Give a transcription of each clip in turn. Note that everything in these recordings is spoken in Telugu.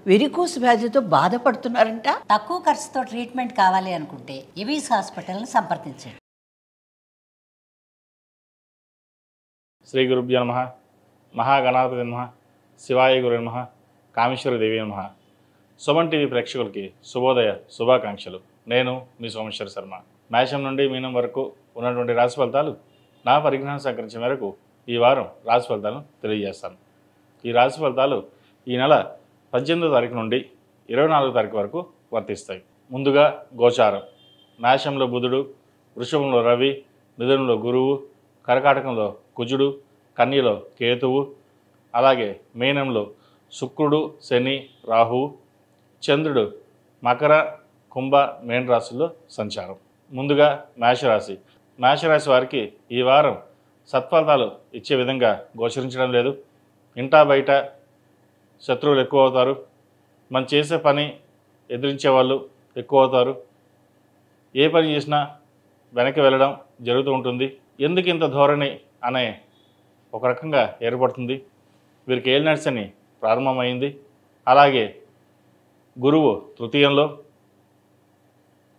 వెరికోస్ వ్యాధితో బాధపడుతున్నారంట. తక్కువ ఖర్చుతో ట్రీట్మెంట్ కావాలి అనుకుంటే ఎవిస్ హాస్పిటల్ని సంప్రదించండి. శ్రీ గురుభ్యో నమః. మహాగణాధిపతి నమః. శివాయ గురు నమః. కామేశ్వరి దేవి నమః. సుమన్ టీవీ ప్రేక్షకులకి శుభోదయ శుభాకాంక్షలు. నేను మీ సోమేశ్వర శర్మ. మేషం నుండి మీనం వరకు ఉన్నటువంటి రాశి ఫలితాలు నా పరిజ్ఞానం సేకరించిన మేరకు ఈ వారం రాశి ఫలితాలను తెలియజేస్తాను. ఈ రాశి ఫలితాలు ఈ నెల 18వ తారీఖు నుండి 24వ తారీఖు వరకు వర్తిస్తాయి. ముందుగా గోచారం. మేషంలో బుధుడు, వృషభంలో రవి, మిథునంలో గురువు, కర్కాటకంలో కుజుడు, కన్యలో కేతువు, అలాగే మీనంలో శుక్రుడు, శని, రాహువు, చంద్రుడు మకర, కుంభ, మీన రాశుల్లో సంచారం. ముందుగా మేషరాశి. మేషరాశి వారికి ఈ వారం సత్ఫలితాలు ఇచ్చే విధంగా గోచరించడం లేదు. ఇంటా బయట శత్రువులు ఎక్కువ అవుతారు. మనం చేసే పని ఎదిరించే వాళ్ళు ఎక్కువ అవుతారు. ఏ పని చేసినా వెనక్కి వెళ్ళడం జరుగుతూ ఉంటుంది. ఎందుకు ఇంత ధోరణి అనే ఒక రకంగా ఏర్పడుతుంది. వీరికి ఏలినాటి శని ప్రారంభమైంది. అలాగే గురువు తృతీయంలో,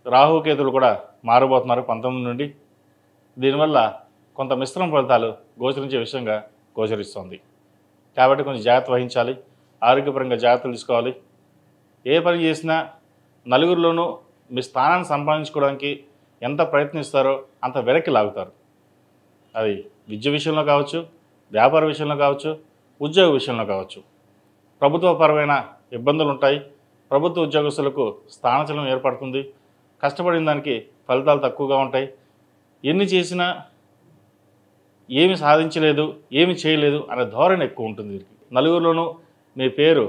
రాహుకేతులు కూడా మారబోతున్నారు 19 నుండి. దీనివల్ల కొంత మిశ్రమ ఫలితాలు గోచరించే విషయంగా గోచరిస్తోంది. కాబట్టి కొంచెం జాగ్రత్త వహించాలి. ఆరోగ్యపరంగా జాగ్రత్తలు తీసుకోవాలి. ఏ పని చేసినా నలుగురిలోనూ మీ స్థానాన్ని సంపాదించుకోవడానికి ఎంత ప్రయత్నిస్తారో అంత వెనక్కి లాగుతారు. అది విద్య విషయంలో కావచ్చు, వ్యాపార విషయంలో కావచ్చు, ఉద్యోగ విషయంలో కావచ్చు. ప్రభుత్వపరమైన ఇబ్బందులు ఉంటాయి. ప్రభుత్వ ఉద్యోగస్తులకు స్థానచలనం ఏర్పడుతుంది. కష్టపడిన దానికి ఫలితాలు తక్కువగా ఉంటాయి. ఎన్ని చేసినా ఏమి సాధించలేదు, ఏమి చేయలేదు అనే ధోరణి ఎక్కువ ఉంటుంది వీరికి. నలుగురిలోనూ మీ పేరు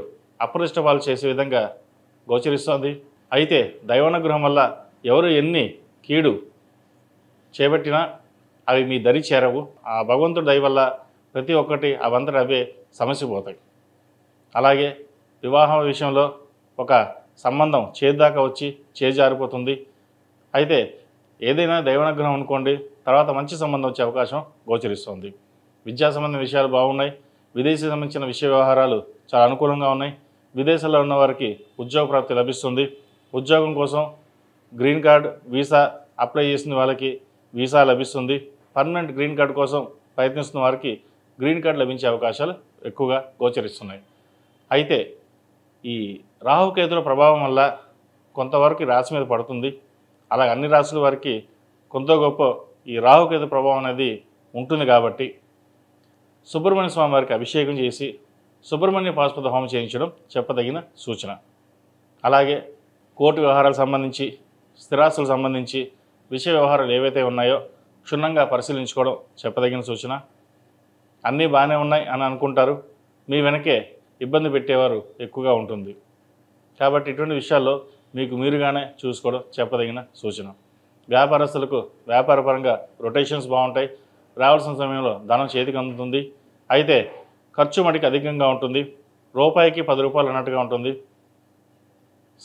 అప్రతిష్టపాలు చేసే విధంగా గోచరిస్తుంది. అయితే దైవానుగ్రహం వల్ల ఎవరు ఎన్ని కీడు చేపట్టినా అవి మీ దరి చేరవు. ఆ భగవంతుడి దయ వల్ల ప్రతి ఒక్కటి అవంతటి అవే సమస్యపోతాయి. అలాగే వివాహం విషయంలో ఒక సంబంధం చేద్దాకా వచ్చి చేజారిపోతుంది. అయితే ఏదైనా దైవానుగ్రహం అనుకోండి, తర్వాత మంచి సంబంధం వచ్చే అవకాశం గోచరిస్తుంది. విద్యా సంబంధం విషయాలు బాగున్నాయి. విదేశీ సంబంధించిన విషయ వ్యవహారాలు చాలా అనుకూలంగా ఉన్నాయి. విదేశాల్లో ఉన్న వారికి ఉద్యోగ ప్రాప్తి లభిస్తుంది. ఉద్యోగం కోసం గ్రీన్ కార్డ్, వీసా అప్లై చేసిన వాళ్ళకి వీసా లభిస్తుంది. పర్మనెంట్ గ్రీన్ కార్డ్ కోసం ప్రయత్నిస్తున్న వారికి గ్రీన్ కార్డ్ లభించే అవకాశాలు ఎక్కువగా గోచరిస్తున్నాయి. అయితే ఈ రాహుకేతుల ప్రభావం వల్ల కొంతవరకు రాశి మీద పడుతుంది. అలాగే అన్ని రాశుల వారికి కొంత గొప్ప ఈ రాహుకేతు ప్రభావం అనేది ఉంటుంది. కాబట్టి సుబ్రహ్మణ్య స్వామి వారికి అభిషేకం చేసి సుబ్రహ్మణ్య పాశుపత హోమం చేయించడం చెప్పదగిన సూచన. అలాగే కోర్టు వ్యవహారాలకు సంబంధించి, స్థిరాస్తులకు సంబంధించి విషయ వ్యవహారాలు ఏవైతే ఉన్నాయో క్షుణ్ణంగా పరిశీలించుకోవడం చెప్పదగిన సూచన. అన్నీ బాగానే ఉన్నాయి అని అనుకుంటారు, మీ వెనకే ఇబ్బంది పెట్టేవారు ఎక్కువగా ఉంటుంది. కాబట్టి ఇటువంటి విషయాల్లో మీకు మీరుగానే చూసుకోవడం చెప్పదగిన సూచన. వ్యాపారస్తులకు వ్యాపారపరంగా రొటేషన్స్ బాగుంటాయి. రావాల్సిన సమయంలో ధనం చేతికి అందుతుంది. అయితే ఖర్చు మటుకు అధికంగా ఉంటుంది. రూపాయికి 10 రూపాయలు అన్నట్టుగా ఉంటుంది.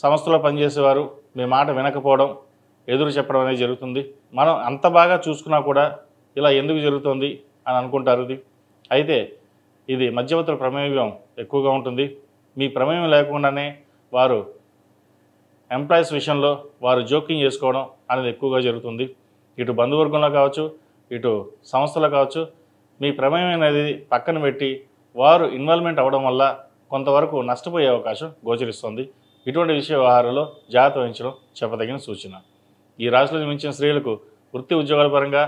సంస్థలో పనిచేసేవారు మీ మాట వినకపోవడం, ఎదురు చెప్పడం అనేది జరుగుతుంది. మనం అంత బాగా చూసుకున్నా కూడా ఇలా ఎందుకు జరుగుతుంది అని అనుకుంటారు. అయితే ఇది మధ్యవర్తుల ప్రమేయం ఎక్కువగా ఉంటుంది. మీ ప్రమేయం లేకుండానే వారు ఎంప్లాయీస్ విషయంలో వారు జోక్యం చేసుకోవడం అనేది ఎక్కువగా జరుగుతుంది. ఇటు బంధువర్గంలో కావచ్చు, ఇటు సంస్థలో కావచ్చు, మీ ప్రమేయం అనేది పక్కన పెట్టి వారు ఇన్వాల్వ్మెంట్ అవ్వడం వల్ల కొంతవరకు నష్టపోయే అవకాశం గోచరిస్తుంది. ఇటువంటి విషయ వ్యవహారాల్లో జాగ్రత్త వహించడం చెప్పదగిన సూచన. ఈ రాశిలో జన్మించిన స్త్రీలకు వృత్తి ఉద్యోగాల పరంగా,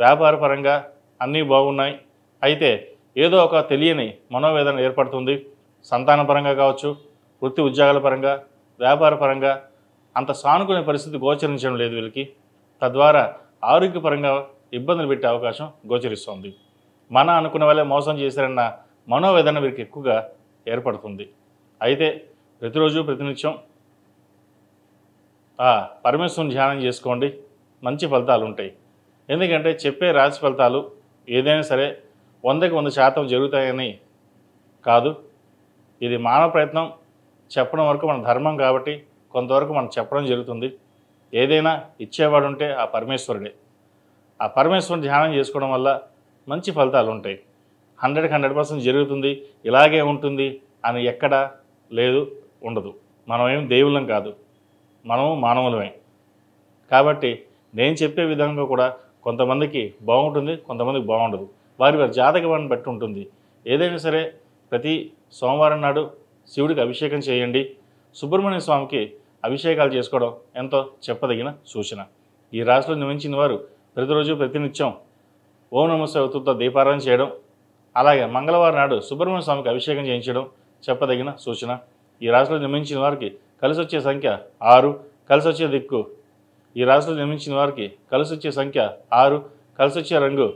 వ్యాపార పరంగా అన్నీ బాగున్నాయి. అయితే ఏదో ఒక తెలియని మనోవేదన ఏర్పడుతుంది. సంతాన పరంగా కావచ్చు, వృత్తి ఉద్యోగాల పరంగా, వ్యాపార పరంగా అంత సానుకూల పరిస్థితి గోచరించడం లేదు వీళ్ళకి. తద్వారా ఆరోగ్యపరంగా ఇబ్బందులు పెట్టే అవకాశం గోచరిస్తుంది. మన అనుకున్న వాళ్ళే మోసం చేశారన్న మనోవేదన వీరికి ఎక్కువగా ఏర్పడుతుంది. అయితే ప్రతిరోజు ప్రతినిత్యం పరమేశ్వరుని ధ్యానం చేసుకోండి, మంచి ఫలితాలు ఉంటాయి. ఎందుకంటే చెప్పే రాశి ఫలితాలు ఏదైనా సరే 100కి 100% జరుగుతాయని కాదు. ఇది మానవ ప్రయత్నం. చెప్పడం వరకు మన ధర్మం కాబట్టి కొంతవరకు మనం చెప్పడం జరుగుతుంది. ఏదైనా ఇచ్చేవాడు ఉంటే ఆ పరమేశ్వరుడే. ఆ పరమేశ్వరుని ధ్యానం చేసుకోవడం వల్ల మంచి ఫలితాలు ఉంటాయి. 100కి 100% జరుగుతుంది, ఇలాగే ఉంటుంది అని ఎక్కడా లేదు. ఉండదు. మనం ఏం దేవుళ్ళం కాదు, మనం మానవులమే. కాబట్టి నేను చెప్పే విధంగా కూడా కొంతమందికి బాగుంటుంది, కొంతమందికి బాగుండదు. వారి వారి జాతకాన్ని బట్టి ఉంటుంది. ఏదైనా సరే ప్రతి సోమవారం నాడు శివుడికి అభిషేకం చేయండి. సుబ్రహ్మణ్య స్వామికి అభిషేకాలు చేసుకోవడం ఎంతో చెప్పదగిన సూచన. ఈ రాశిలో నివసించిన వారు ప్రతిరోజు ప్రతినిత్యం ఓం నమః శివాయతో దీపారాధన చేయడం, అలాగే మంగళవారం నాడు సుబ్రహ్మణ్య స్వామికి అభిషేకం చేయించడం చెప్పదగిన సూచన. ఈ రాశిలో నిర్మించిన వారికి కలిసి వచ్చే సంఖ్య 6, కలిసి వచ్చే దిక్కు ఈ రాశిలో నిర్మించిన వారికి కలిసి వచ్చే సంఖ్య 6, కలిసి వచ్చే రంగు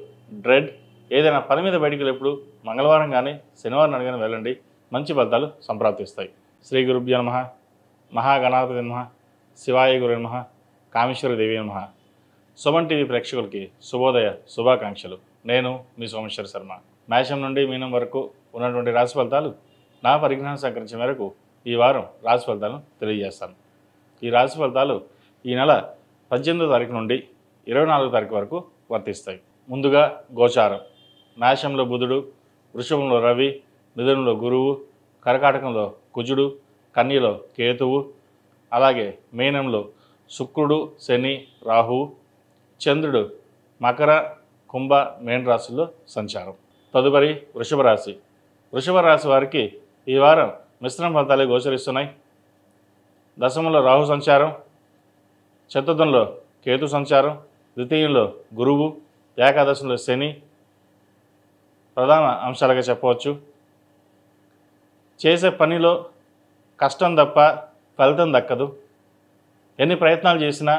రెడ్. ఏదైనా పని మీద బయటికి వెళ్ళేప్పుడు మంగళవారం కానీ శనివారం నాడు కానీ వెళ్ళండి, మంచి ఫలితాలు సంప్రాప్తిస్తాయి. శ్రీ గురుభ్యో నమః, మహాగణాధిపతి నమః, శివాయ గురు నమః, కామేశ్వర దేవి నమః. సుమన్ టీవీ ప్రేక్షకులకి శుభోదయ శుభాకాంక్షలు. నేను మీ సోమేశ్వర శర్మ. మేషం నుండి మీనం వరకు ఉన్నటువంటి రాశి ఫలితాలు నా పరిజ్ఞానం సేకరించిన మేరకు ఈ వారం రాశి ఫలితాలను తెలియజేస్తాను. ఈ రాశి ఫలితాలు ఈ నెల 18వ తారీఖు నుండి 24వ తారీఖు వరకు వర్తిస్తాయి. ముందుగా గోచారం. మేషంలో బుధుడు, వృషభంలో రవి, మిథునంలో గురువు, కర్కాటకంలో కుజుడు, కన్యలో కేతువు, అలాగే మీనంలో శుక్రుడు, శని, రాహువు, చంద్రుడు మకర, కుంభ, మీన రాశుల్లో సంచారం. తదుపరి వృషభ రాశి. వృషభ రాశి వారికి ఈ వారం మిశ్రమ ఫలితాలే గోచరిస్తున్నాయి. దశమంలో రాహు సంచారం, చతుర్థంలో కేతు సంచారం, ద్వితీయంలో గురువు, ఏకాదశంలో శని ప్రధాన అంశాలుగా చెప్పవచ్చు. చేసే పనిలో కష్టం తప్ప ఫలితం దక్కదు. ఎన్ని ప్రయత్నాలు చేసినా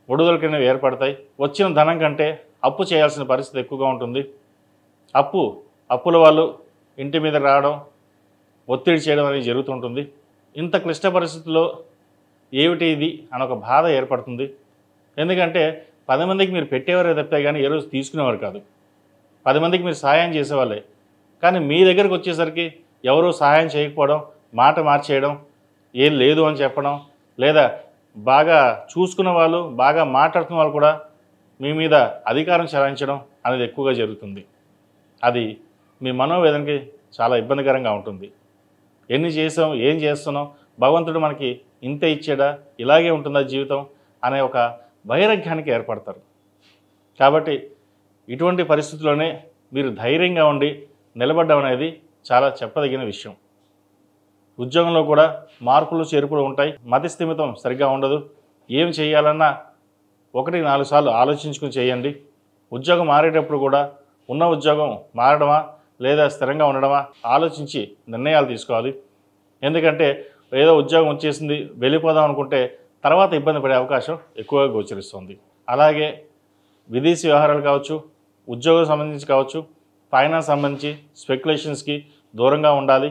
ఒడుదలకనేవి ఏర్పడతాయి. వచ్చిన ధనం కంటే అప్పు చేయాల్సిన పరిస్థితి ఎక్కువగా ఉంటుంది. అప్పుల వాళ్ళు ఇంటి మీద రావడం, ఒత్తిడి చేయడం అనేది జరుగుతుంటుంది. ఇంత క్లిష్ట పరిస్థితుల్లో ఏమిటి ఇది అని ఒక బాధ ఏర్పడుతుంది. ఎందుకంటే 10 మందికి మీరు పెట్టేవారే తప్పే కానీ ఏ రోజు తీసుకునేవారు కాదు. 10 మందికి మీరు సహాయం చేసేవాళ్ళే, కానీ మీ దగ్గరకు వచ్చేసరికి ఎవరూ సహాయం చేయకపోవడం, మాట మార్చేయడం, ఏం లేదు అని చెప్పడం, లేదా బాగా చూసుకున్న వాళ్ళు, బాగా మాట్లాడుతున్న వాళ్ళు కూడా మీ మీద అధికారం చెలాయించడం అనేది ఎక్కువగా జరుగుతుంది. అది మీ మనోవేదనకి చాలా ఇబ్బందికరంగా ఉంటుంది. ఎన్ని చేసాం, ఏం చేస్తున్నాం, భగవంతుడు మనకి ఇంతే ఇచ్చాడా, ఇలాగే ఉంటుందా జీవితం అనే ఒక వైరాగ్యానికి ఏర్పడతారు. కాబట్టి ఇటువంటి పరిస్థితుల్లోనే మీరు ధైర్యంగా ఉండి నిలబడడం అనేది చాలా చెప్పదగిన విషయం. ఉద్యోగంలో కూడా మార్పులు చేర్పులు ఉంటాయి. మతి స్థిమితం సరిగ్గా ఉండదు. ఏం చేయాలన్నా 1-4 సార్లు ఆలోచించుకుని చేయండి. ఉద్యోగం మారేటప్పుడు కూడా ఉన్న ఉద్యోగం మారడమా లేదా స్థిరంగా ఉండడమా ఆలోచించి నిర్ణయాలు తీసుకోవాలి. ఎందుకంటే ఏదో ఉద్యోగం వచ్చేసింది వెళ్ళిపోదాం అనుకుంటే తర్వాత ఇబ్బంది పడే అవకాశం ఎక్కువగా గోచరిస్తుంది. అలాగే విదేశీ వ్యవహారాలు కావచ్చు, ఉద్యోగం సంబంధించి కావచ్చు, ఫైనాన్స్ సంబంధించి స్పెక్యులేషన్స్కి దూరంగా ఉండాలి.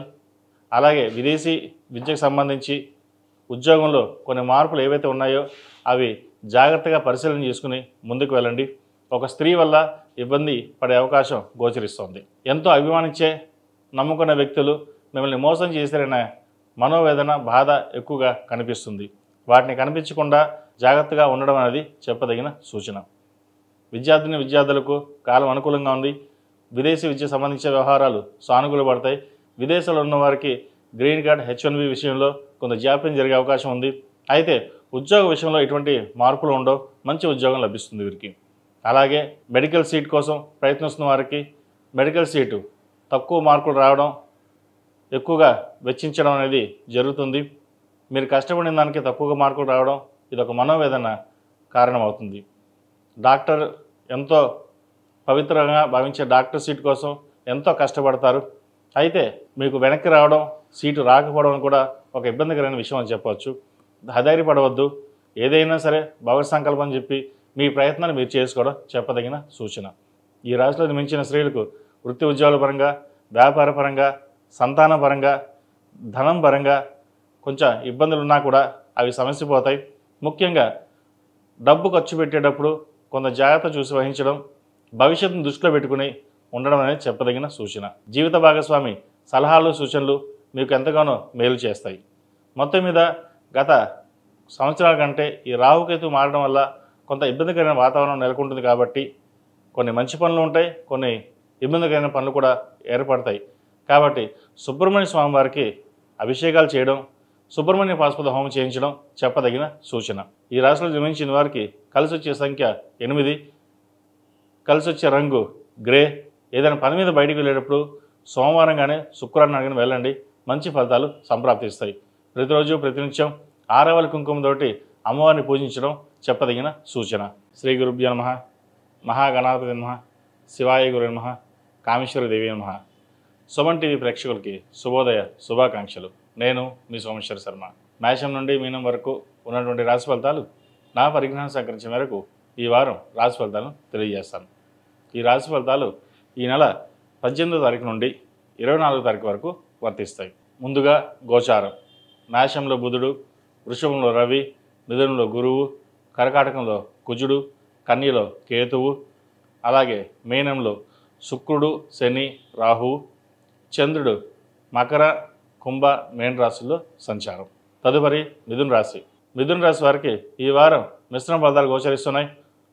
అలాగే విదేశీ విద్యకు సంబంధించి ఉద్యోగంలో కొన్ని మార్పులు ఏవైతే ఉన్నాయో అవి జాగ్రత్తగా పరిశీలన చేసుకుని ముందుకు వెళ్ళండి. ఒక స్త్రీ వల్ల ఇబ్బంది పడే అవకాశం గోచరిస్తుంది. ఎంతో అభిమానించే నమ్ముకున్న వ్యక్తులు మిమ్మల్ని మోసం చేశారనే మనోవేదన, బాధ ఎక్కువగా కనిపిస్తుంది. వాటిని కనిపించకుండా జాగ్రత్తగా ఉండడం అనేది చెప్పదగిన సూచన. విద్యార్థులకు కాలం అనుకూలంగా ఉంది. విదేశీ విద్య సంబంధించిన వ్యవహారాలు సానుకూల పడతాయి. విదేశాల్లో ఉన్న వారికి గ్రీన్ కార్డ్, H1B విషయంలో కొంత జాప్యం జరిగే అవకాశం ఉంది. అయితే ఉద్యోగ విషయంలో ఎటువంటి మార్పులు ఉండవు. మంచి ఉద్యోగం లభిస్తుంది వీరికి. అలాగే మెడికల్ సీట్ కోసం ప్రయత్నిస్తున్న వారికి మెడికల్ సీటు తక్కువ మార్కులు రావడం, ఎక్కువగా వెచ్చించడం అనేది జరుగుతుంది. మీరు కష్టపడిన దానికి తక్కువగా మార్కులు రావడం ఇదొక మనోవేదన కారణమవుతుంది. డాక్టర్ ఎంతో పవిత్రంగా భావించే డాక్టర్ సీట్ కోసం ఎంతో కష్టపడతారు. అయితే మీకు వెనక్కి రావడం, సీటు రాకపోవడం కూడా ఒక ఇబ్బందికరమైన విషయం అని చెప్పవచ్చు. ధైర్యపడవద్దు. ఏదైనా సరే భగవత్ సంకల్పం చెప్పి మీ ప్రయత్నాన్ని మీరు చేసుకోవడం చెప్పదగిన సూచన. ఈ రాశిలో మించిన స్త్రీలకు వృత్తి ఉద్యోగాల పరంగా, వ్యాపార పరంగా, సంతాన పరంగా, ధనం పరంగా కొంచెం ఇబ్బందులు ఉన్నా కూడా అవి సమస్యపోతాయి. ముఖ్యంగా డబ్బు ఖర్చు పెట్టేటప్పుడు కొంత జాగ్రత్త చూసి వహించడం, భవిష్యత్తును దృష్టిలో పెట్టుకుని ఉండడం అనేది చెప్పదగిన సూచన. జీవిత భాగస్వామి సలహాలు, సూచనలు మీకు ఎంతగానో మేలు చేస్తాయి. మొత్తం మీద గత సంవత్సరాల కంటే ఈ రాహుకేతు మారడం వల్ల కొంత ఇబ్బందికరమైన వాతావరణం నెలకొంటుంది. కాబట్టి కొన్ని మంచి పనులు ఉంటాయి, కొన్ని ఇబ్బందికరమైన పనులు కూడా ఏర్పడతాయి. కాబట్టి సుబ్రహ్మణ్య స్వామి వారికి అభిషేకాలు చేయడం, సుబ్రహ్మణ్య పాశుపత హోమం చేయించడం చెప్పదగిన సూచన. ఈ రాశిలో జన్మించిన వారికి కలిసి వచ్చే సంఖ్య 8, కలిసి వచ్చే రంగు గ్రే. ఏదైనా పని మీద బయటికి వెళ్ళేటప్పుడు సోమవారం కానీ శుక్రవారం కానీ వెళ్ళండి, మంచి ఫలితాలు సంప్రాప్తిస్తాయి. ప్రతిరోజు ప్రతినిత్యం ఆరవల కుంకుమతోటి అమ్మవారిని పూజించడం చెప్పదగిన సూచన. శ్రీ గురుభ్యో నమః, మహాగణాధిపతి నమః, శివాయ గురు నమః, కామేశ్వరి దేవి నమః. సుమన్ టీవీ ప్రేక్షకులకి శుభోదయ శుభాకాంక్షలు. నేను మీ సోమేశ్వర శర్మ. మేషం నుండి మీనం వరకు ఉన్నటువంటి రాశి ఫలితాలు నా పరిజ్ఞానం సేకరించిన మేరకు ఈ వారం రాశి ఫలితాలను తెలియజేస్తాను. ఈ రాశి ఫలితాలు ఈ నెల 18వ తారీఖు నుండి 24వ తారీఖు వరకు వర్తిస్తాయి. ముందుగా గోచారం. మేషంలో బుధుడు, వృషభంలో రవి, మిథునంలో గురువు, కర్కాటకంలో కుజుడు, కన్యలో కేతువు, అలాగే మీనంలో శుక్రుడు, శని, రాహువు, చంద్రుడు మకర, కుంభ, మేన రాశుల్లో సంచారం. తదుపరి మిథున రాశి. మిథున రాశి వారికి ఈ వారం మిశ్రమ ఫలితాలు గోచరిస్తున్నాయి.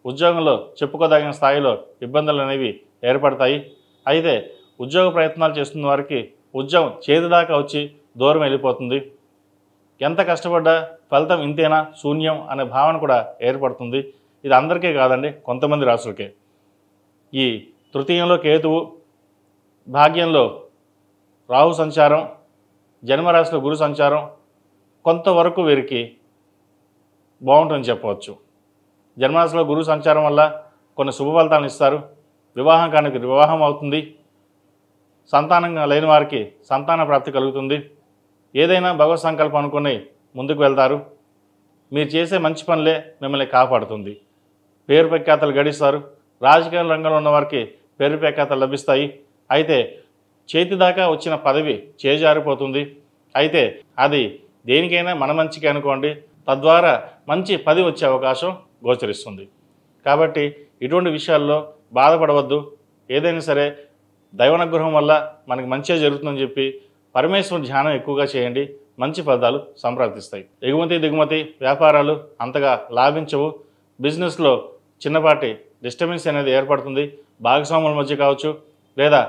ఉద్యోగంలో చెప్పుకోదగిన స్థాయిలో ఇబ్బందులు అనేవి ఏర్పడతాయి. అయితే ఉద్యోగ ప్రయత్నాలు చేస్తున్న వారికి ఉద్యోగం చేతిదాకా వచ్చి దూరం వెళ్ళిపోతుంది. ఎంత కష్టపడ్డా ఫలితం ఇంతేనా, శూన్యం అనే భావన కూడా ఏర్పడుతుంది. ఇది అందరికీ కాదండి, కొంతమంది రాశులకే. ఈ తృతీయంలో కేతువు, భాగ్యంలో రాహు సంచారం, జన్మరాశిలో గురు సంచారం కొంతవరకు వీరికి బాగుంటుందని చెప్పవచ్చు. జన్మరాశిలో గురు సంచారం వల్ల కొన్ని శుభ ఫలితాలను ఇస్తారు. వివాహం కాని వివాహం అవుతుంది. సంతానం లేని వారికి సంతాన ప్రాప్తి కలుగుతుంది. ఏదైనా భగవత్ సంకల్పం అనుకుని ముందుకు వెళ్తారు. మీరు చేసే మంచి పనులే మిమ్మల్ని కాపాడుతుంది. పేరు ప్రఖ్యాతలు గడిస్తారు. రాజకీయ రంగంలో ఉన్నవారికి పేరు ప్రఖ్యాతలు లభిస్తాయి. అయితే చేతిదాకా వచ్చిన పదవి చేజారిపోతుంది. అయితే అది దేనికైనా మన మంచికి అనుకోండి, తద్వారా మంచి పదవి వచ్చే అవకాశం గోచరిస్తుంది. కాబట్టి ఇటువంటి విషయాల్లో బాధపడవద్దు. ఏదైనా సరే దైవానుగ్రహం వల్ల మనకి మంచిగా జరుగుతుందని చెప్పి పరమేశ్వరుని ధ్యానం ఎక్కువగా చేయండి, మంచి ఫలితాలు సంప్రాప్తిస్తాయి. ఎగుమతి దిగుమతి వ్యాపారాలు అంతగా లాభించవు. బిజినెస్లో చిన్నపాటి డిస్టర్బెన్స్ అనేది ఏర్పడుతుంది. భాగస్వాముల మధ్య కావచ్చు, లేదా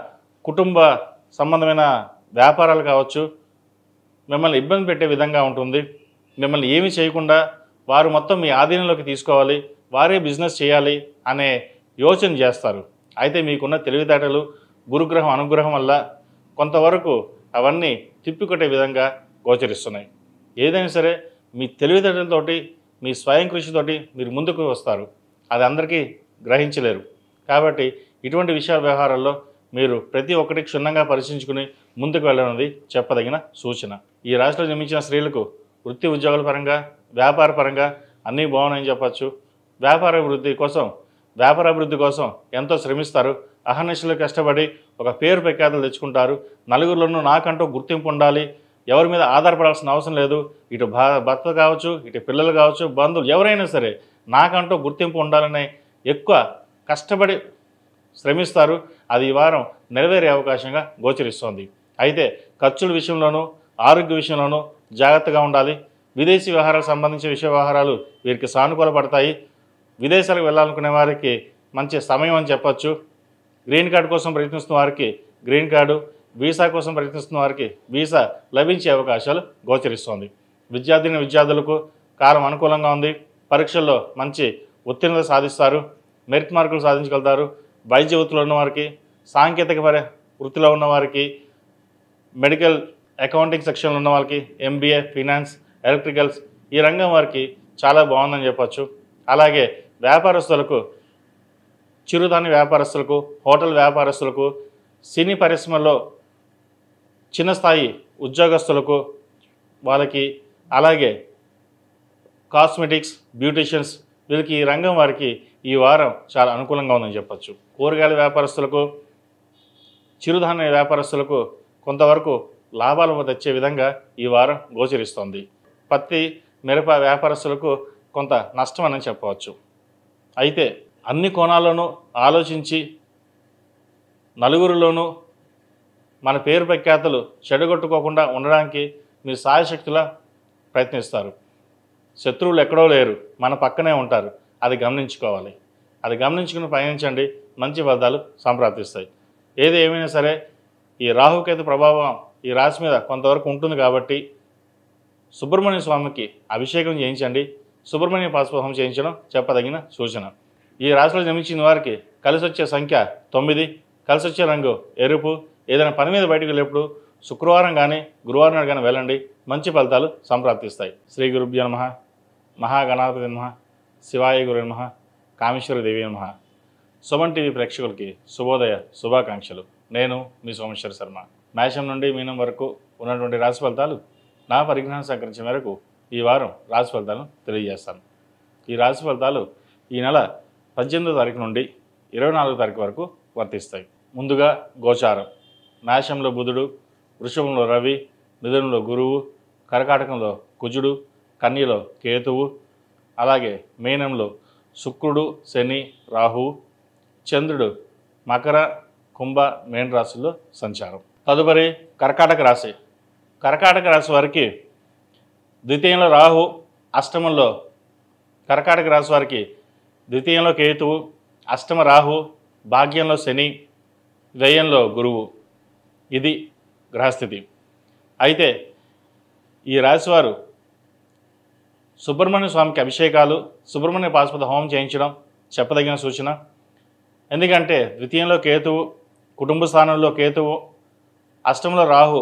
కుటుంబ సంబంధమైన వ్యాపారాలు కావచ్చు, మిమ్మల్ని ఇబ్బంది పెట్టే విధంగా ఉంటుంది. మిమ్మల్ని ఏమీ చేయకుండా వారు మొత్తం మీ ఆధీనంలోకి తీసుకోవాలి, వారే బిజినెస్ చేయాలి అనే యోచన చేస్తారు. అయితే మీకున్న తెలివితేటలు, గురుగ్రహం అనుగ్రహం వల్ల కొంతవరకు అవన్నీ తిప్పికొట్టే విధంగా గోచరిస్తున్నాయి. ఏదైనా సరే మీ తెలివితేటలతోటి, మీ స్వయం కృషితోటి మీరు ముందుకు వస్తారు. అది అందరికీ గ్రహించలేరు. కాబట్టి ఇటువంటి విషయాల వ్యవహారాల్లో మీరు ప్రతి ఒక్కటి క్షుణ్ణంగా పరిశీలించుకుని ముందుకు వెళ్ళనున్నది చెప్పదగిన సూచన. ఈ రాశిలో జన్మించిన స్త్రీలకు వృత్తి ఉద్యోగాల పరంగా, వ్యాపార పరంగా అన్నీ బాగున్నాయని చెప్పచ్చు. వ్యాపార అభివృద్ధి కోసం ఎంతో శ్రమిస్తారు. అహర్నిశలు కష్టపడి ఒక పేరు ప్రఖ్యాతలు తెచ్చుకుంటారు. నలుగురిలోనూ నాకంటూ గుర్తింపు ఉండాలి, ఎవరి మీద ఆధారపడాల్సిన అవసరం లేదు. ఇటు భర్త కావచ్చు, ఇటు పిల్లలు కావచ్చు, బంధువులు ఎవరైనా సరే నాకంటూ గుర్తింపు ఉండాలనే ఎక్కువ కష్టపడి శ్రమిస్తారు. అది ఈ వారం నెరవేరే అవకాశంగా గోచరిస్తోంది. అయితే ఖర్చుల విషయంలోనూ, ఆరోగ్య విషయంలోనూ జాగ్రత్తగా ఉండాలి. విదేశీ వ్యవహారాలకు సంబంధించిన విషయ వ్యవహారాలు వీరికి సానుకూల పడతాయి. విదేశాలకు వెళ్ళాలనుకునే వారికి మంచి సమయం అని చెప్పచ్చు. గ్రీన్ కార్డు కోసం ప్రయత్నిస్తున్న వారికి గ్రీన్ కార్డు, వీసా కోసం ప్రయత్నిస్తున్న వారికి వీసా లభించే అవకాశాలు గోచరిస్తోంది. విద్యార్థులకు కాలం అనుకూలంగా ఉంది. పరీక్షల్లో మంచి ఉత్తీర్ణత సాధిస్తారు, మెరిట్ మార్కులు సాధించగలుగుతారు. వైద్య వృత్తిలో ఉన్నవారికి, సాంకేతిక వృత్తిలో ఉన్నవారికి, మెడికల్ అకౌంటింగ్ సెక్షన్లో ఉన్న వాళ్ళకి, ఎంబీఏ, ఫినాన్స్, ఎలక్ట్రికల్స్ ఈ రంగం వారికి చాలా బాగుందని చెప్పచ్చు. అలాగే వ్యాపారస్తులకు, చిరుధాన్య వ్యాపారస్తులకు, హోటల్ వ్యాపారస్తులకు, సినీ పరిశ్రమలో చిన్న స్థాయి ఉద్యోగస్తులకు వాళ్ళకి, అలాగే కాస్మెటిక్స్, బ్యూటీషియన్స్ వీళ్ళకి ఈ రంగం వారికి ఈ వారం చాలా అనుకూలంగా ఉందని చెప్పచ్చు. కూరగాయల వ్యాపారస్తులకు, చిరుధాన్య వ్యాపారస్తులకు కొంతవరకు లాభాలు తెచ్చే విధంగా ఈ వారం గోచరిస్తోంది. పత్తి, మిరప వ్యాపారస్తులకు కొంత నష్టం అని చెప్పవచ్చు. అయితే అన్ని కోణాల్లోనూ ఆలోచించి నలుగురిలోనూ మన పేరు ప్రఖ్యాతలు చెడగొట్టుకోకుండా ఉండడానికి మీరు సాయశక్తులా ప్రయత్నిస్తారు. శత్రువులు ఎక్కడో లేరు, మన పక్కనే ఉంటారు. అది గమనించుకోవాలి. అది గమనించుకుని పయనించండి, మంచి ఫలితాలు సంప్రాప్తిస్తాయి. ఏది ఏమైనా సరే ఈ రాహుకేతు ప్రభావం ఈ రాశి మీద కొంతవరకు ఉంటుంది కాబట్టి సుబ్రహ్మణ్య స్వామికి అభిషేకం చేయించండి. సుబ్రహ్మణ్య పాశుపతం చేయించడం చెప్పదగిన సూచన. ఈ రాశిలో జన్మించిన వారికి కలిసి వచ్చే సంఖ్య 9, కలిసి వచ్చే రంగు ఎరుపు. ఏదైనా పని మీద బయటకు వెళ్ళేప్పుడు శుక్రవారం కానీ గురువారం నాడు కానీ వెళ్ళండి, మంచి ఫలితాలు సంప్రాప్తిస్తాయి. శ్రీ గురుభ్యో నమః. మహాగణాధిపతి నమః. శివాయ గురు నమః. కామేశ్వరి దేవి నమః. సుమన్ టీవీ ప్రేక్షకులకి శుభోదయ శుభాకాంక్షలు. నేను మీ సోమేశ్వర శర్మ. మేషం నుండి మీనం వరకు ఉన్నటువంటి రాశి ఫలితాలు నా పరిజ్ఞానం సహకరించిన మేరకు ఈ వారం రాశి ఫలితాలను తెలియజేస్తాను. ఈ రాశి ఫలితాలు ఈ నెల 18వ తారీఖు నుండి 24వ తారీఖు వరకు వర్తిస్తాయి. ముందుగా గోచారం. మేషంలో బుధుడు, వృషభంలో రవి, మిథునంలో గురువు, కర్కాటకంలో కుజుడు, కన్యలో కేతువు, అలాగే మీనంలో శుక్రుడు, శని, రాహువు, చంద్రుడు మకర, కుంభ, మీన రాశుల్లో సంచారం. తదుపరి కర్కాటక రాశి. కర్కాటక రాశి వారికి ద్వితీయంలో రాహు, అష్టమంలో కర్కాటక రాశి వారికి ద్వితీయంలో కేతువు, అష్టమ రాహు, భాగ్యంలో శని, వ్యయంలో గురువు. ఇది గ్రహస్థితి. అయితే ఈ రాశివారు సుబ్రహ్మణ్య స్వామికి అభిషేకాలు, సుబ్రహ్మణ్య పాశుపత హోమం చేయించడం చెప్పదగిన సూచన. ఎందుకంటే ద్వితీయంలో కేతువు, కుటుంబ స్థానంలో కేతువు, అష్టంలో రాహు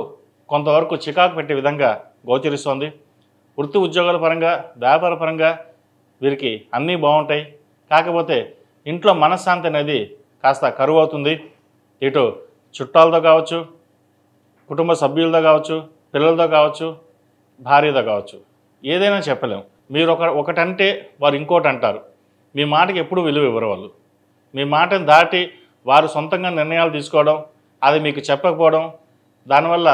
కొంతవరకు చికాకు పెట్టే విధంగా గోచరిస్తోంది. వృత్తి ఉద్యోగాల పరంగా, వ్యాపార పరంగా వీరికి అన్నీ బాగుంటాయి. కాకపోతే ఇంట్లో మనశ్శాంతి అనేది కాస్త కరువు అవుతుంది. ఇటు చుట్టాలతో కావచ్చు, కుటుంబ సభ్యులతో కావచ్చు, పిల్లలతో కావచ్చు, భార్యతో కావచ్చు, ఏదైనా చెప్పలేము. మీరు ఒకటంటే వారు ఇంకోటి అంటారు. మీ మాటకి ఎప్పుడు విలువ ఇవ్వరు వాళ్ళు. మీ మాటను దాటి వారు సొంతంగా నిర్ణయాలు తీసుకోవడం, అది మీకు చెప్పకపోవడం, దానివల్ల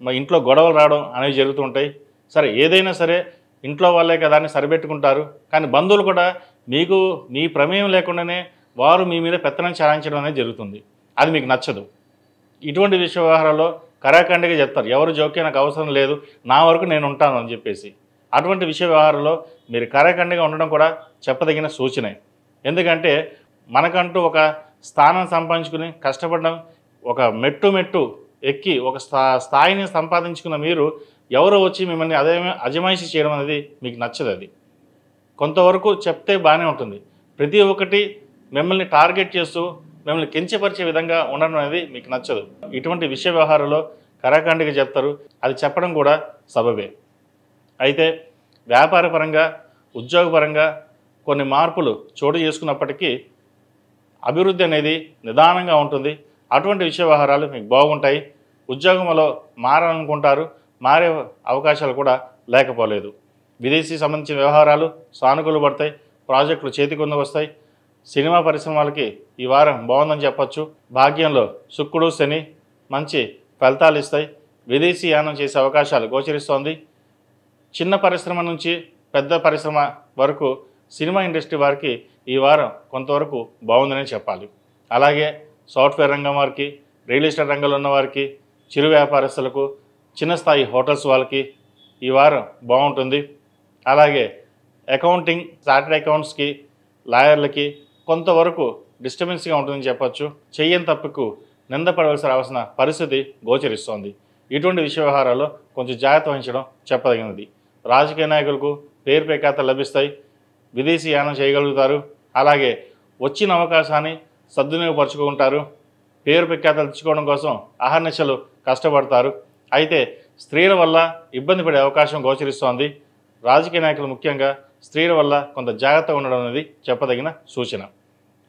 మా ఇంట్లో గొడవలు రావడం అనేవి జరుగుతుంటాయి. సరే, ఏదైనా సరే ఇంట్లో వాళ్ళే కదా అని సరిపెట్టుకుంటారు. కానీ బంధువులు కూడా మీకు మీ ప్రమేయం లేకుండానే వారు మీ మీద పెత్తనం చాలించడం అనేది జరుగుతుంది. అది మీకు నచ్చదు. ఇటువంటి విషయ వ్యవహారాల్లో కరాఖండిగా చెప్తారు, ఎవరు జోక్యం నాకు అవసరం లేదు, నా వరకు నేను ఉంటాను అని చెప్పేసి. అటువంటి విషయ వ్యవహారంలో మీరు కరాఖండిగా ఉండడం కూడా చెప్పదగిన సూచనే. ఎందుకంటే మనకంటూ ఒక స్థానం సంపాదించుకుని కష్టపడడం, ఒక మెట్టు ఎక్కి ఒక స్థాయిని సంపాదించుకున్న మీరు ఎవరో వచ్చి మిమ్మల్ని అజమాయిషీ చేయడం అనేది మీకు నచ్చదు. అది కొంతవరకు చెప్తే బాగానే ఉంటుంది. ప్రతి ఒక్కటి మిమ్మల్ని టార్గెట్ చేస్తూ మిమ్మల్ని కించపరిచే విధంగా ఉండడం అనేది మీకు నచ్చదు. ఇటువంటి విషయ వ్యవహారంలో కరాఖండిగా చెప్తారు. అది చెప్పడం కూడా సబబే. అయితే వ్యాపార పరంగా, ఉద్యోగపరంగా కొన్ని మార్పులు చోటు చేసుకున్నప్పటికీ అభివృద్ధి అనేది నిదానంగా ఉంటుంది. అటువంటి విషయ వ్యవహారాలు మీకు బాగుంటాయి. ఉద్యోగంలో మారాలనుకుంటారు, మారే అవకాశాలు కూడా లేకపోలేదు. విదేశీ సంబంధించిన వ్యవహారాలు సానుకూల పడతాయి. ప్రాజెక్టులు చేతికొందకు వస్తాయి. సినిమా పరిశ్రమలకి ఈ వారం బాగుందని చెప్పచ్చు. భాగ్యంలో శుక్రుడు, శని మంచి ఫలితాలు ఇస్తాయి. విదేశీ యానం చేసే అవకాశాలు గోచరిస్తోంది. చిన్న పరిశ్రమ నుంచి పెద్ద పరిశ్రమ వరకు సినిమా ఇండస్ట్రీ వారికి ఈ వారం కొంతవరకు బాగుందని చెప్పాలి. అలాగే సాఫ్ట్వేర్ రంగం వారికి, రియల్ ఎస్టేట్ రంగంలో ఉన్న వారికి, చిరు వ్యాపారస్తులకు, చిన్న స్థాయి హోటల్స్ వాళ్ళకి ఈ వారం బాగుంటుంది. అలాగే అకౌంటింగ్, చార్టెడ్ అకౌంట్స్కి, లాయర్లకి కొంతవరకు డిస్టర్బెన్స్గా ఉంటుందని చెప్పచ్చు. చెయ్యని తప్పుకు నిందపడవలసి రావాల్సిన పరిస్థితి గోచరిస్తోంది. ఇటువంటి విషయ వ్యవహారాల్లో కొంచెం జాగ్రత్త వహించడం చెప్పదగినది. రాజకీయ నాయకులకు పేరు ప్రఖ్యాతలు లభిస్తాయి. విదేశీ యానం చేయగలుగుతారు. అలాగే వచ్చిన అవకాశాన్ని సద్వినియోగపరుచుకుంటారు. పేరు ప్రఖ్యాతలు తెచ్చుకోవడం కోసం అహర్నిశలు కష్టపడతారు. అయితే స్త్రీల వల్ల ఇబ్బంది పడే అవకాశం గోచరిస్తోంది. రాజకీయ నాయకులు ముఖ్యంగా స్త్రీల వల్ల కొంత జాగ్రత్తగా ఉండడం అనేది చెప్పదగిన సూచన.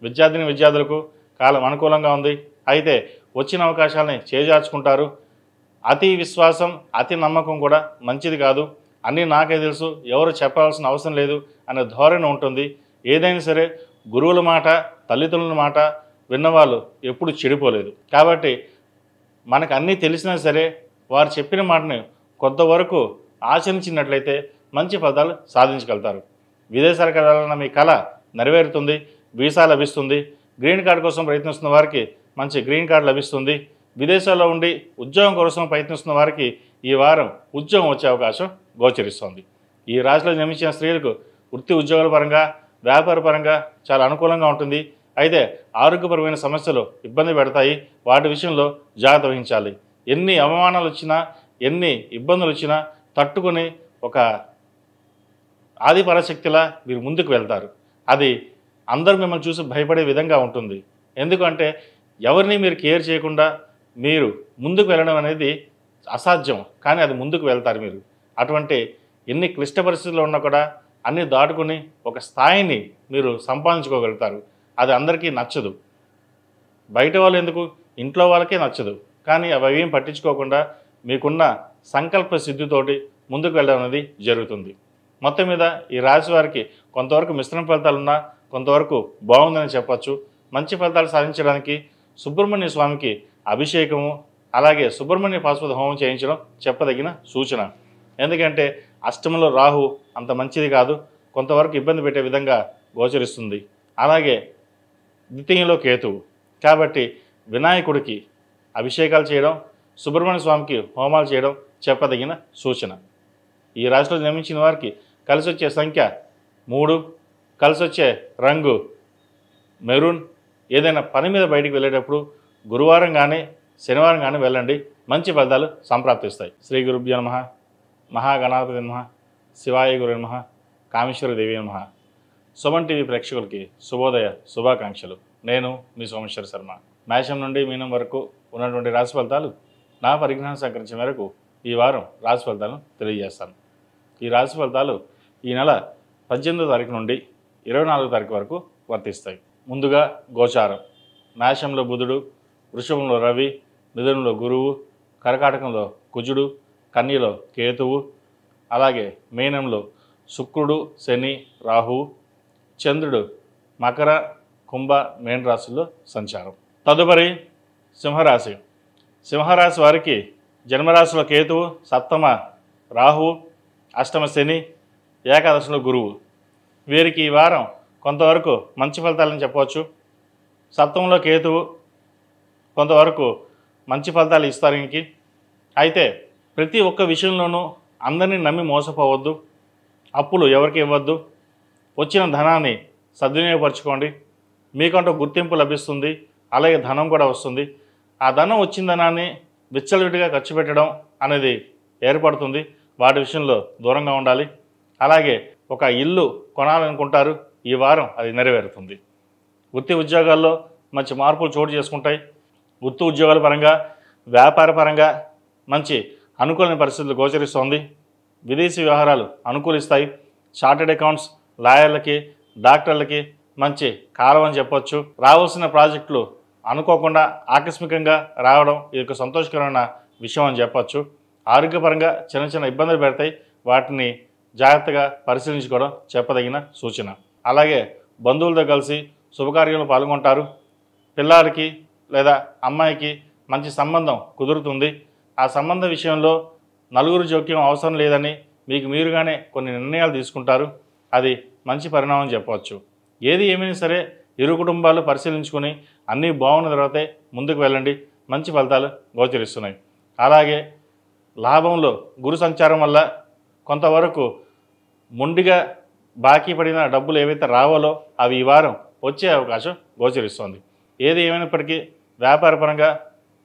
విద్యార్థులకు కాలం అనుకూలంగా ఉంది. అయితే వచ్చిన అవకాశాలని చేజార్చుకుంటారు. అతి విశ్వాసం, అతి నమ్మకం కూడా మంచిది కాదు. అన్నీ నాకే తెలుసు, ఎవరు చెప్పాల్సిన అవసరం లేదు అనే ధోరణి ఉంటుంది. ఏదైనా సరే గురువుల మాట, తల్లిదండ్రుల మాట విన్నవాళ్ళు ఎప్పుడు చెడిపోలేదు. కాబట్టి మనకు అన్నీ తెలిసినా సరే వారు చెప్పిన మాటని కొంతవరకు ఆచరించినట్లయితే మంచి ఫలితాలు సాధించగలుగుతారు. విదేశాలకు వెళ్ళాలన్న మీ కళ నెరవేరుతుంది. వీసా లభిస్తుంది. గ్రీన్ కార్డు కోసం ప్రయత్నిస్తున్న వారికి మంచి గ్రీన్ కార్డు లభిస్తుంది. విదేశాల్లో ఉండి ఉద్యోగం కోసం ప్రయత్నిస్తున్న వారికి ఈ వారం ఉద్యోగం వచ్చే అవకాశం గోచరిస్తోంది. ఈ రాశిలో జన్మించిన స్త్రీలకు వృత్తి ఉద్యోగాల పరంగా, వ్యాపార పరంగా చాలా అనుకూలంగా ఉంటుంది. అయితే ఆరోగ్యపరమైన సమస్యలు ఇబ్బంది పెడతాయి. వాటి విషయంలో జాగ్రత్త వహించాలి. ఎన్ని అవమానాలు వచ్చినా ఎన్ని ఇబ్బందులు వచ్చినా తట్టుకొని ఒక ఆదిపరాశక్తిలా మీరు ముందుకు వెళ్తారు. అది అందరూ మిమ్మల్ని చూసి భయపడే విధంగా ఉంటుంది. ఎందుకంటే ఎవరిని మీరు కేర్ చేయకుండా మీరు ముందుకు వెళ్ళడం అనేది అసాధ్యం, కానీ అది ముందుకు వెళ్తారు మీరు. అటువంటి ఎన్ని క్లిష్ట పరిస్థితుల్లో ఉన్నా కూడా అన్నీ దాటుకుని ఒక స్థాయిని మీరు సంపాదించుకోగలుగుతారు. అది అందరికీ నచ్చదు, బయట వాళ్ళు ఎందుకు, ఇంట్లో వాళ్ళకే నచ్చదు. కానీ అవి ఏం పట్టించుకోకుండా మీకున్న సంకల్ప సిద్ధితోటి ముందుకు వెళ్ళడం అనేది జరుగుతుంది. మొత్తం మీద ఈ రాశి వారికి కొంతవరకు మిశ్రమ ఫలితాలు ఉన్నా కొంతవరకు బాగుందని చెప్పచ్చు. మంచి ఫలితాలు సాధించడానికి సుబ్రహ్మణ్య స్వామికి అభిషేకము అలాగే సుబ్రహ్మణ్య పాశుపత హోమం చేయించడం చెప్పదగిన సూచన. ఎందుకంటే అష్టమంలో రాహు అంత మంచిది కాదు, కొంతవరకు ఇబ్బంది పెట్టే విధంగా గోచరిస్తుంది. అలాగే ద్వితీయంలో కేతువు, కాబట్టి వినాయకుడికి అభిషేకాలు చేయడం, సుబ్రహ్మణ్య స్వామికి హోమాలు చేయడం చెప్పదగిన సూచన. ఈ రాశిలో జన్మించిన వారికి కలిసి వచ్చే సంఖ్య 3, కలిసి వచ్చే రంగు మెరూన్. ఏదైనా పని మీద బయటికి వెళ్ళేటప్పుడు గురువారం కానీ శనివారం కానీ వెళ్ళండి, మంచి ఫలితాలు సంప్రాప్తిస్తాయి. శ్రీ గురుభ్యో నమః, మహాగణాధిపతి నమః, శివాయ గురు నమః, కామేశ్వర దేవి నమః. సుమన్ టీవీ ప్రేక్షకులకి శుభోదయ శుభాకాంక్షలు. నేను మీ సోమేశ్వర శర్మ. మేషం నుండి మీనం వరకు ఉన్నటువంటి రాశి ఫలితాలు నా పరిజ్ఞానం సేకరించిన మేరకు ఈ వారం రాశి ఫలితాలను తెలియజేస్తాను. ఈ రాశి ఫలితాలు ఈ నెల 18వ తారీఖు నుండి 24వ తారీఖు వరకు వర్తిస్తాయి. ముందుగా గోచారం. మేషంలో బుధుడు, వృషభంలో రవి, మిథునంలో గురువు, కర్కాటకంలో కుజుడు, కన్యలో కేతువు, అలాగే మీనంలో శుక్రుడు, శని, రాహువు, చంద్రుడు మకర, కుంభ, మీన రాశుల్లో సంచారం. తదుపరి సింహరాశి. సింహరాశి వారికి జన్మరాశిలో కేతువు, సప్తమ రాహువు, అష్టమ శని, ఏకాదశిలో గురువు. వీరికి ఈ వారం కొంతవరకు మంచి ఫలితాలని చెప్పవచ్చు. సప్తమంలో కేతువు కొంతవరకు మంచి ఫలితాలు ఇస్తారు ఇంకి. అయితే ప్రతి ఒక్క విషయంలోనూ అందరినీ నమ్మి మోసపోవద్దు, అప్పులు ఎవరికి ఇవ్వద్దు, వచ్చిన ధనాన్ని సద్వినియోగపరచుకోండి. మీకంటూ గుర్తింపు లభిస్తుంది, అలాగే ధనం కూడా వస్తుంది. ఆ ధనం వచ్చిన ధనాన్ని విచ్చలవిడిగా ఖర్చు పెట్టడం అనేది ఏర్పడుతుంది. వాటి విషయంలో దూరంగా ఉండాలి. అలాగే ఒక ఇల్లు కొనాలనుకుంటారు, ఈ వారం అది నెరవేరుతుంది. వృత్తి ఉద్యోగాల్లో మంచి మార్పులు చోటు చేసుకుంటాయి. వృత్తి ఉద్యోగాల పరంగా, వ్యాపార పరంగా మంచి అనుకూలమైన పరిస్థితులు గోచరిస్తోంది. విదేశీ వ్యవహారాలు అనుకూలిస్తాయి. చార్టెడ్ అకౌంట్స్, లాయర్లకి, డాక్టర్లకి మంచి కాలం అని చెప్పొచ్చు. రావాల్సిన ప్రాజెక్టులు అనుకోకుండా ఆకస్మికంగా రావడం ఇది ఒక సంతోషకరమైన విషయం అని చెప్పొచ్చు. ఆరోగ్యపరంగా చిన్న చిన్న ఇబ్బందులు పెడతాయి, వాటిని జాగ్రత్తగా పరిశీలించుకోవడం చెప్పదగిన సూచన. అలాగే బంధువులతో కలిసి శుభకార్యంలో పాల్గొంటారు. పిల్లాడికి లేదా అమ్మాయికి మంచి సంబంధం కుదురుతుంది. ఆ సంబంధ విషయంలో నలుగురు జోక్యం అవసరం లేదని మీకు మీరుగానే కొన్ని నిర్ణయాలు తీసుకుంటారు. అది మంచి పరిణామం చెప్పవచ్చు. ఏది ఏమైనా సరే ఇరు కుటుంబాలు పరిశీలించుకొని అన్నీ బాగున్న తర్వాతే ముందుకు వెళ్ళండి, మంచి ఫలితాలు గోచరిస్తున్నాయి. అలాగే లాభంలో గురు సంచారం వల్ల కొంతవరకు మొండిగా బాకీ పడిన డబ్బులు ఏవైతే రావాలో అవి ఈ వారం వచ్చే అవకాశం గోచరిస్తోంది. ఏది ఏమైనప్పటికీ వ్యాపారపరంగా,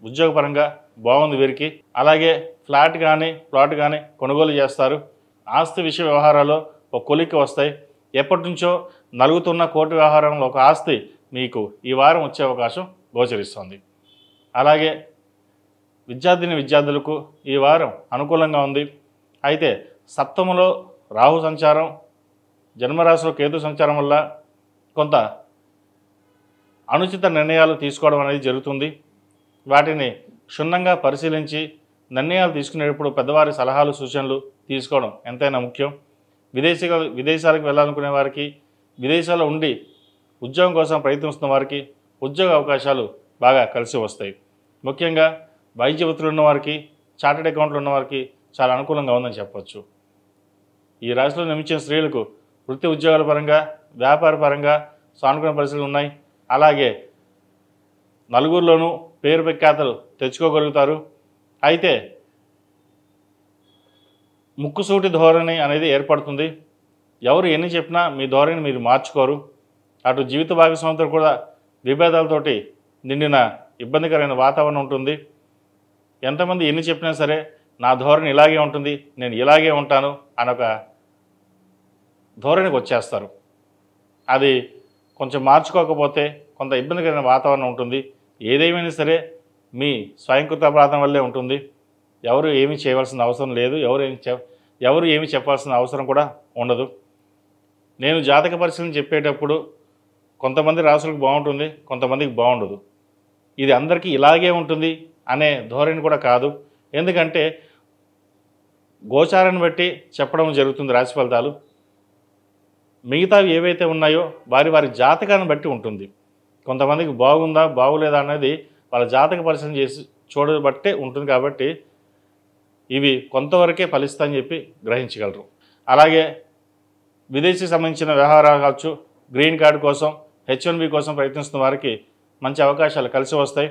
ఉద్యోగపరంగా బాగుంది వీరికి. అలాగే ఫ్లాట్ కానీ ప్లాట్ కానీ కొనుగోలు చేస్తారు. ఆస్తి విషయ వ్యవహారాల్లో ఒక కొలిక్కి వస్తాయి. ఎప్పటి నుంచో నలుగుతున్న కోర్టు వ్యవహారంలో ఒక ఆస్తి మీకు ఈ వారం వచ్చే అవకాశం గోచరిస్తోంది. అలాగే విద్యార్థులకు ఈ వారం అనుకూలంగా ఉంది. అయితే సప్తమలో రాహు సంచారం, జన్మరాశిలో కేతు సంచారం వల్ల కొంత అనుచిత నిర్ణయాలు తీసుకోవడం అనేది జరుగుతుంది. వాటిని క్షుణ్ణంగా పరిశీలించి నిర్ణయాలు తీసుకునేటప్పుడు పెద్దవారి సలహాలు సూచనలు తీసుకోవడం ఎంతైనా ముఖ్యం. విదేశాలకు వెళ్ళాలనుకునే వారికి, విదేశాల్లో ఉండి ఉద్యోగం కోసం ప్రయత్నిస్తున్న వారికి ఉద్యోగ అవకాశాలు బాగా కలిసి వస్తాయి. ముఖ్యంగా వైద్య వృత్తులు ఉన్నవారికి, చార్టెడ్ అకౌంట్లు ఉన్నవారికి చాలా అనుకూలంగా ఉందని చెప్పవచ్చు. ఈ రాశిలో జన్మించిన స్త్రీలకు వృత్తి ఉద్యోగాల పరంగా, వ్యాపార పరంగా సానుకూల పరిస్థితులు ఉన్నాయి. అలాగే నలుగురిలోనూ పేరు ప్రఖ్యాతలు తెచ్చుకోగలుగుతారు. అయితే ముక్కుసూటి ధోరణి అనేది ఏర్పడుతుంది. ఎవరు ఎన్ని చెప్పినా మీ ధోరణిని మీరు మార్చుకోరు. అటు జీవిత భాగస్వామితో కూడా విభేదాలతోటి నిండిన ఇబ్బందికరమైన వాతావరణం ఉంటుంది. ఎంతమంది ఎన్ని చెప్పినా సరే నా ధోరణి ఇలాగే ఉంటుంది, నేను ఇలాగే ఉంటాను అనొక ధోరణికి వచ్చేస్తారు. అది కొంచెం మార్చుకోకపోతే కొంత ఇబ్బందికరమైన వాతావరణం ఉంటుంది. ఏదేమైనా సరే మీ స్వయంకృత అపరాధం వల్లే ఉంటుంది. ఎవరు ఏమీ చేయవలసిన అవసరం లేదు, ఎవరు ఏమి చెప్పాల్సిన అవసరం కూడా ఉండదు. నేను జాతక పరిశీలన చెప్పేటప్పుడు కొంతమంది రాసులకు బాగుంటుంది, కొంతమందికి బాగుండదు. ఇది అందరికీ ఇలాగే ఉంటుంది అనే ధోరణి కూడా కాదు. ఎందుకంటే గోచారాన్ని బట్టి చెప్పడం జరుగుతుంది రాశి ఫలితాలు. మిగతావి ఏవైతే ఉన్నాయో వారి వారి జాతకాన్ని బట్టి ఉంటుంది. కొంతమందికి బాగుందా బాగులేదా అనేది వాళ్ళ జాతక పరిశీలన చేసి చూడబట్టే ఉంటుంది. కాబట్టి ఇవి కొంతవరకే ఫలిస్తాయని చెప్పి గ్రహించగలరు. అలాగే విదేశీ సంబంధించిన వ్యవహారాలు కావచ్చు, గ్రీన్ కార్డు కోసం, H1B కోసం ప్రయత్నిస్తున్న వారికి మంచి అవకాశాలు కలిసి వస్తాయి.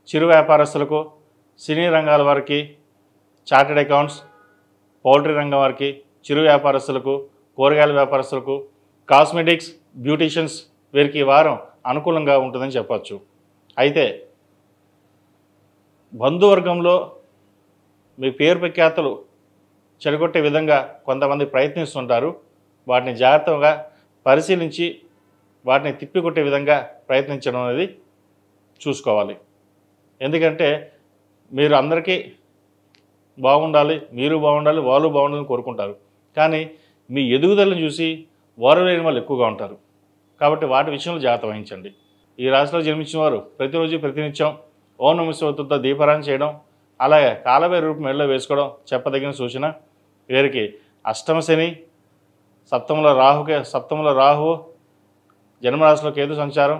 చిరు వ్యాపారస్తులకు, సినీ రంగాల వారికి, చార్టెడ్ అకౌంట్స్, పౌల్ట్రీ రంగం వారికి, చిరు వ్యాపారస్తులకు, కూరగాయల వ్యాపారస్తులకు, కాస్మెటిక్స్, బ్యూటీషియన్స్ వీరికి ఈ వారం అనుకూలంగా ఉంటుందని చెప్పచ్చు. అయితే బంధువర్గంలో మీ పేరు ప్రఖ్యాతులు చెడగొట్టే విధంగా కొంతమంది ప్రయత్నిస్తుంటారు. వాటిని జాగ్రత్తగా పరిశీలించి వాటిని తిప్పికొట్టే విధంగా ప్రయత్నించడం అనేది చూసుకోవాలి. ఎందుకంటే మీరు అందరికీ బాగుండాలి, మీరు బాగుండాలి, వాళ్ళు బాగుండాలని కోరుకుంటారు. కానీ మీ ఎదుగుదలను చూసి ఓరలేని వాళ్ళు ఎక్కువగా ఉంటారు. కాబట్టి వాటి విషయంలో జాగ్రత్త వహించండి. ఈ రాశిలో జన్మించిన వారు ప్రతిరోజు ప్రతినిత్యం ఓం నమః శివాయతో దీపారాధన చేయడం, అలాగే కాలభైరవ రూపం మెడలో వేసుకోవడం చెప్పదగిన సూచన. వీరికి అష్టమ శని, సప్తమంలో రాహు, జన్మరాశిలో కేతు సంచారం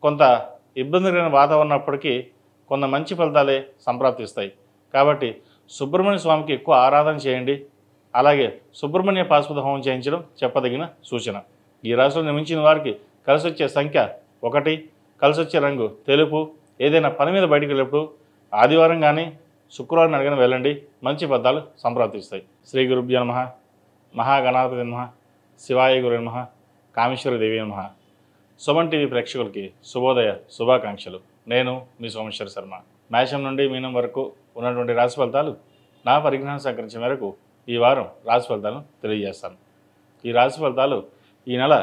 కొంత ఇబ్బందికరమైన వాతావరణం ఉన్నప్పటికీ కొంత మంచి ఫలితాలే సంప్రాప్తిస్తాయి. కాబట్టి సుబ్రహ్మణ్య స్వామికి ఎక్కువ ఆరాధన చేయండి. అలాగే సుబ్రహ్మణ్య పాశుపత హోమం చేయించడం చెప్పదగిన సూచన. ఈ రాశిలో నిర్మించిన వారికి కలిసి వచ్చే సంఖ్య 1, కలిసి వచ్చే రంగు తెలుపు. ఏదైనా పని మీద బయటికి వెళ్ళినప్పుడు ఆదివారం కానీ శుక్రవారం అడిగిన వెళ్ళండి, మంచి ఫలితాలు సంప్రాప్తిస్తాయి. శ్రీ గురుభ్యో నమః, మహాగణాధిపతి నమః, శివాయ గురు నమః, కామేశ్వర దేవి నమః. సుమన్ టీవీ ప్రేక్షకులకి శుభోదయ శుభాకాంక్షలు. నేను మీ సోమేశ్వర శర్మ. మేషం నుండి మీనం వరకు ఉన్నటువంటి రాశి ఫలితాలు నా పరిజ్ఞానం సేకరించిన మేరకు ఈ వారం రాశి ఫలితాలను తెలియజేస్తాను. ఈ రాశి ఫలితాలు ఈ నెల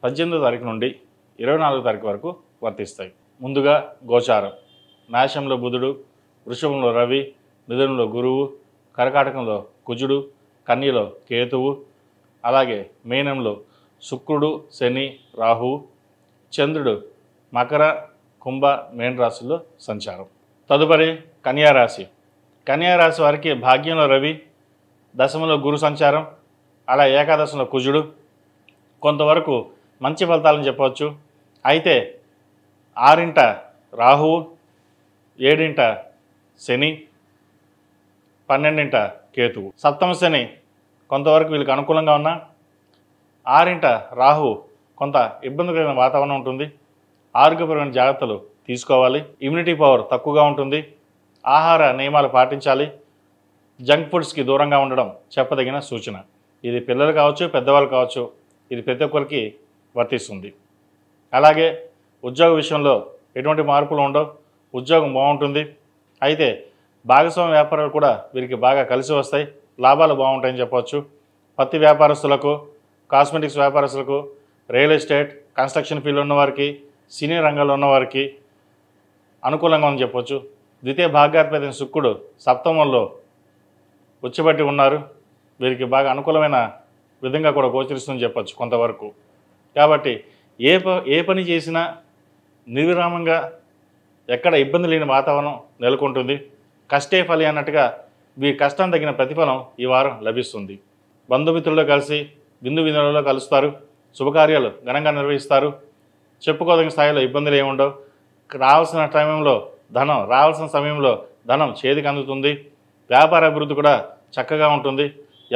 18వ తారీఖు నుండి 24వ తారీఖు వరకు వర్తిస్తాయి. ముందుగా గోచారం. మేషంలో బుధుడు, వృషభంలో రవి, మిథునంలో గురువు, కర్కాటకంలో కుజుడు, కన్యలో కేతువు, అలాగే మీనంలో శుక్రుడు, శని, రాహువు, చంద్రుడు మకర, కుంభ, మేన రాశుల్లో సంచారం. తదుపరి కన్యారాశి. కన్యారాశి వారికి భాగ్యంలో రవి, దశమంలో గురు సంచారం, అలా ఏకాదశంలో కుజుడు. కొంతవరకు మంచి ఫలితాలను చెప్పవచ్చు. అయితే 6ంట రాహువు, 7ంట శని, 12ంట కేతువు. సప్తమ శని కొంతవరకు వీళ్ళకి అనుకూలంగా ఉన్నా 6ంట రాహువు కొంత ఇబ్బందికరమైన వాతావరణం ఉంటుంది. ఆరోగ్యపరమైన జాగ్రత్తలు తీసుకోవాలి. ఇమ్యూనిటీ పవర్ తక్కువగా ఉంటుంది. ఆహార నియమాలు పాటించాలి. జంక్ ఫుడ్స్కి దూరంగా ఉండడం చెప్పదగిన సూచన. ఇది పిల్లలు కావచ్చు, పెద్దవాళ్ళు కావచ్చు, ఇది ప్రతి ఒక్కరికి వర్తిస్తుంది. అలాగే ఉద్యోగ విషయంలో ఎటువంటి మార్పులు ఉండవు, ఉద్యోగం బాగుంటుంది. అయితే భాగస్వామ్య వ్యాపారాలు కూడా వీరికి బాగా కలిసి వస్తాయి, లాభాలు బాగుంటాయని చెప్పవచ్చు. పత్తి వ్యాపారస్తులకు, కాస్మెటిక్స్ వ్యాపారస్తులకు, రియల్ ఎస్టేట్, కన్స్ట్రక్షన్ ఫీల్డ్ ఉన్నవారికి, సినీ రంగంలో ఉన్నవారికి అనుకూలంగా ఉందని చెప్పవచ్చు. ద్వితీయ భాగ్యాధిపతి శుక్రుడు సప్తమంలో ఉచ్చబట్టి ఉన్నారు. వీరికి బాగా అనుకూలమైన విధంగా కూడా గోచరిస్తుందని చెప్పచ్చు కొంతవరకు. కాబట్టి ఏ పని చేసినా నిర్విరామంగా ఎక్కడ ఇబ్బంది లేని వాతావరణం నెలకొంటుంది. కష్టే ఫలి అన్నట్టుగా వీరి కష్టం తగిన ప్రతిఫలం ఈ వారం లభిస్తుంది. బంధుమిత్రులతో కలిసి విందు వినోదాలలో కలుస్తారు. శుభకార్యాలు ఘనంగా నిర్వహిస్తారు. చెప్పుకోదగిన స్థాయిలో ఇబ్బందులు ఏముండవు. రావాల్సిన సమయంలో ధనం చేతికి అందుతుంది. వ్యాపార అభివృద్ధి కూడా చక్కగా ఉంటుంది.